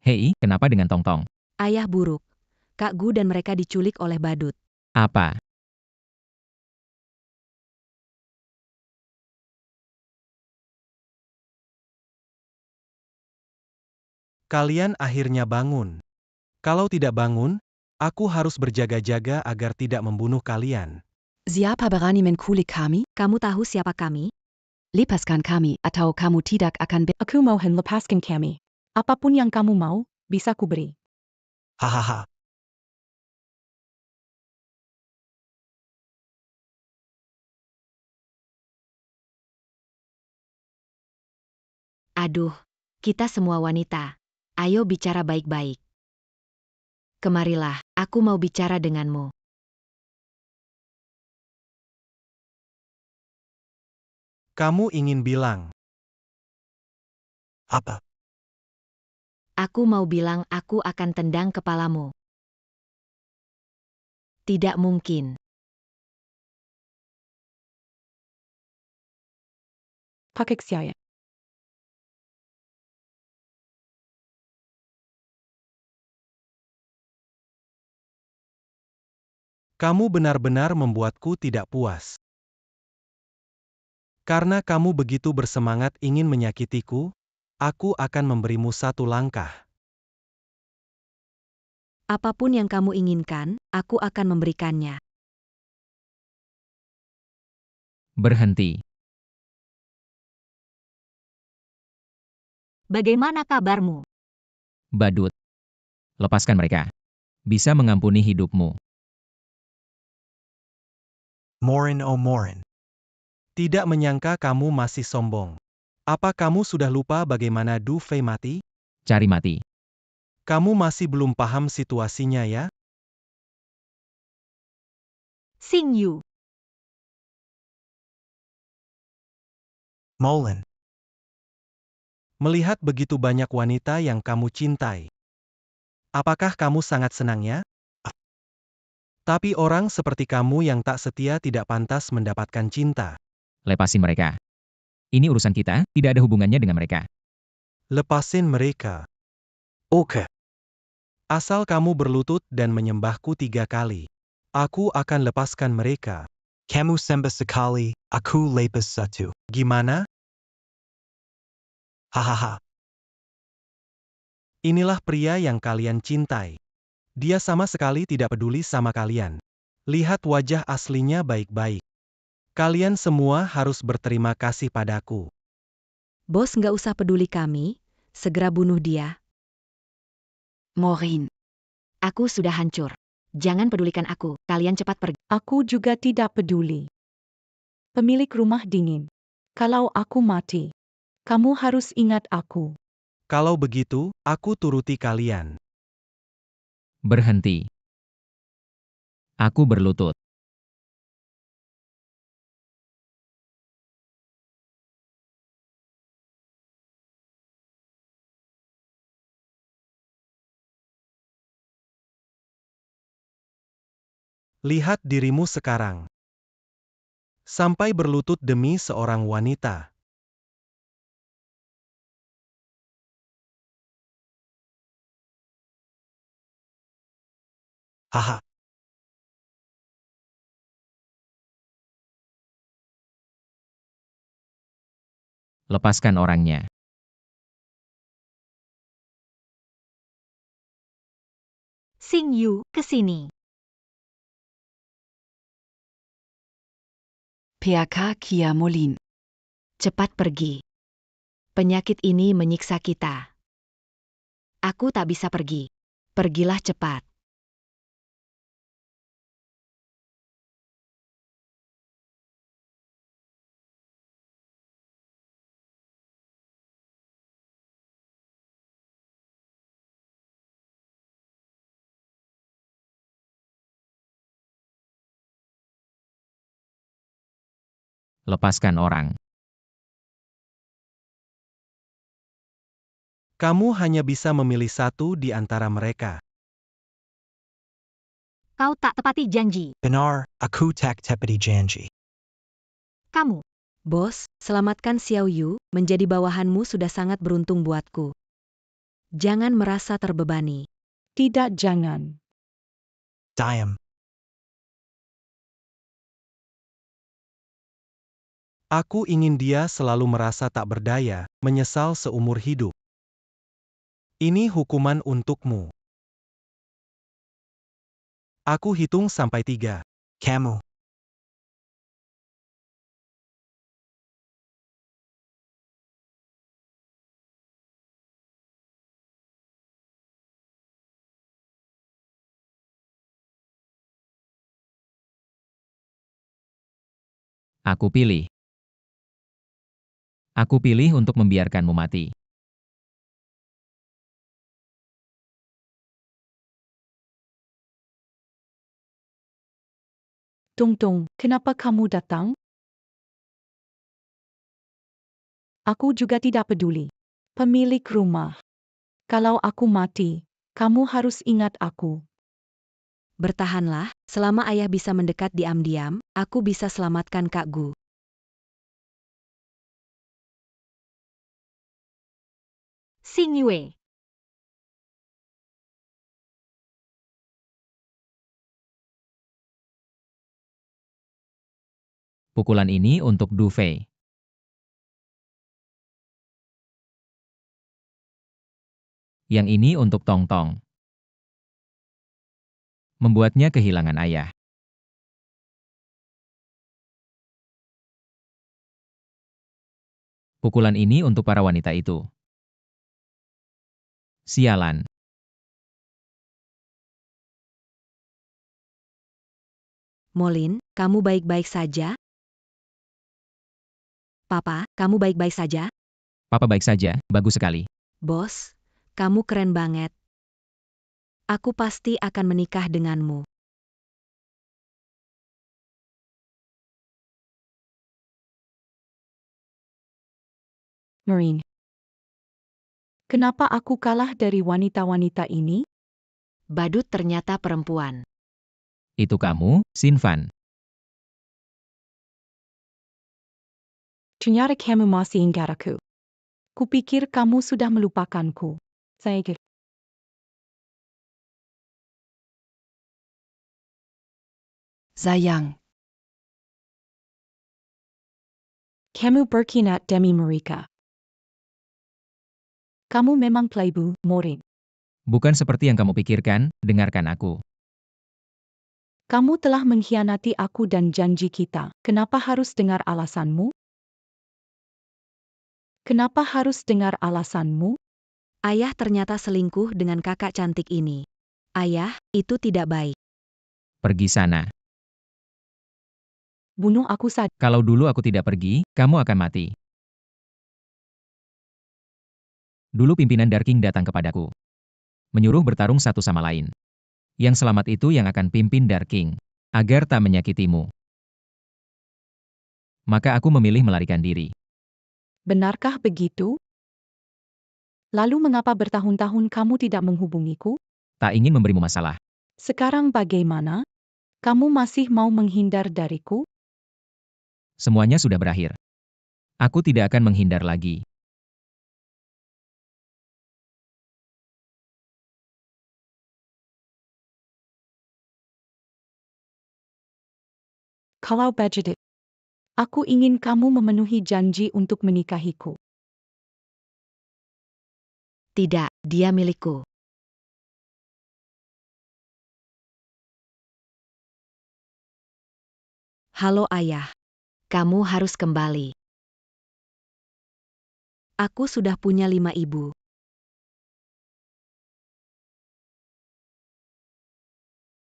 Hei, kenapa dengan Tong-Tong? Ayah buruk. Kak Gu dan mereka diculik oleh badut. Apa? Kalian akhirnya bangun. Kalau tidak bangun, aku harus berjaga-jaga agar tidak membunuh kalian. Siapa berani menculik kami? Kamu tahu siapa kami? Lepaskan kami, atau kamu tidak akan Aku mohon lepaskan kami. Apapun yang kamu mau, bisa ku beri. Hahaha. Aduh, kita semua wanita. Ayo bicara baik-baik. Kemarilah, aku mau bicara denganmu. Kamu ingin bilang Apa? Aku mau bilang aku akan tendang kepalamu. Tidak mungkin. Pakai saya. kamu benar-benar membuatku tidak puas. Karena kamu begitu bersemangat ingin menyakitiku, aku akan memberimu satu langkah. Apapun yang kamu inginkan, aku akan memberikannya. Berhenti. Bagaimana kabarmu? Badut. Lepaskan mereka. Bisa mengampuni hidupmu. Morin oh Morin. Tidak menyangka kamu masih sombong. Apa kamu sudah lupa bagaimana Du Fei mati? Cari mati. Kamu masih belum paham situasinya ya? Xing Yu. Molin. Melihat begitu banyak wanita yang kamu cintai. Apakah kamu sangat senang ya? Tapi orang seperti kamu yang tak setia tidak pantas mendapatkan cinta. Lepasin mereka. Ini urusan kita, tidak ada hubungannya dengan mereka. Lepasin mereka. Oke. Asal kamu berlutut dan menyembahku 3 kali. Aku akan lepaskan mereka. Kamu sembah sekali, aku lepas satu. Gimana? Hahaha. Inilah pria yang kalian cintai. Dia sama sekali tidak peduli sama kalian. Lihat wajah aslinya baik-baik. Kalian semua harus berterima kasih padaku. Bos nggak usah peduli kami, segera bunuh dia. Morin. Aku sudah hancur. Jangan pedulikan aku, kalian cepat pergi. Aku juga tidak peduli. Pemilik rumah dingin. Kalau aku mati, kamu harus ingat aku. Kalau begitu, aku turuti kalian. Berhenti. Aku berlutut. Lihat dirimu sekarang. Sampai berlutut demi seorang wanita. Haha. Lepaskan orangnya. Xing Yu, ke sini. PAK Kia Molin. Cepat pergi. Penyakit ini menyiksa kita. Aku tak bisa pergi. Pergilah cepat. Lepaskan orang. Kamu hanya bisa memilih satu di antara mereka. Kau tak tepati janji. Benar, aku tak tepati janji. Kamu. Bos, selamatkan Xiao Yu, menjadi bawahanmu sudah sangat beruntung buatku. Jangan merasa terbebani. Tidak, jangan. Diam. Aku ingin dia selalu merasa tak berdaya, menyesal seumur hidup. Ini hukuman untukmu. Aku hitung sampai 3. Kamu. Aku pilih. Aku pilih untuk membiarkanmu mati. Tung, kenapa kamu datang? Aku juga tidak peduli. Pemilik rumah. Kalau aku mati, kamu harus ingat aku. Bertahanlah, selama ayah bisa mendekat diam-diam, aku bisa selamatkan Kak Gu. Xing Yue. Pukulan ini untuk Du Fei. Yang ini untuk Tong Tong. Membuatnya kehilangan ayah. Pukulan ini untuk para wanita itu. Sialan. Molin, kamu baik-baik saja? Papa, kamu baik-baik saja? Papa baik saja, bagus sekali. Bos, kamu keren banget. Aku pasti akan menikah denganmu. Marine. Kenapa aku kalah dari wanita-wanita ini? Badut ternyata perempuan. Itu kamu, Xin Fan. Ternyata kamu masih ingat aku. Kupikir kamu sudah melupakanku. Saya Sayang. Kamu berkhianat demi mereka. Kamu memang playboy, Morin. Bukan seperti yang kamu pikirkan, dengarkan aku. Kamu telah mengkhianati aku dan janji kita. Kenapa harus dengar alasanmu? Kenapa harus dengar alasanmu? Ayah ternyata selingkuh dengan kakak cantik ini. Ayah, itu tidak baik. Pergi sana. Bunuh aku saja. Kalau dulu aku tidak pergi, kamu akan mati. Dulu pimpinan Dark King datang kepadaku. Menyuruh bertarung satu sama lain. Yang selamat itu yang akan pimpin Dark King. Agar tak menyakitimu. Maka aku memilih melarikan diri. Benarkah begitu? Lalu mengapa bertahun-tahun kamu tidak menghubungiku? Tak ingin memberimu masalah. Sekarang bagaimana? Kamu masih mau menghindar dariku? Semuanya sudah berakhir. Aku tidak akan menghindar lagi. Kalau begitu, aku ingin kamu memenuhi janji untuk menikahiku. Tidak, dia milikku. Halo ayah. Kamu harus kembali. Aku sudah punya 5 ibu.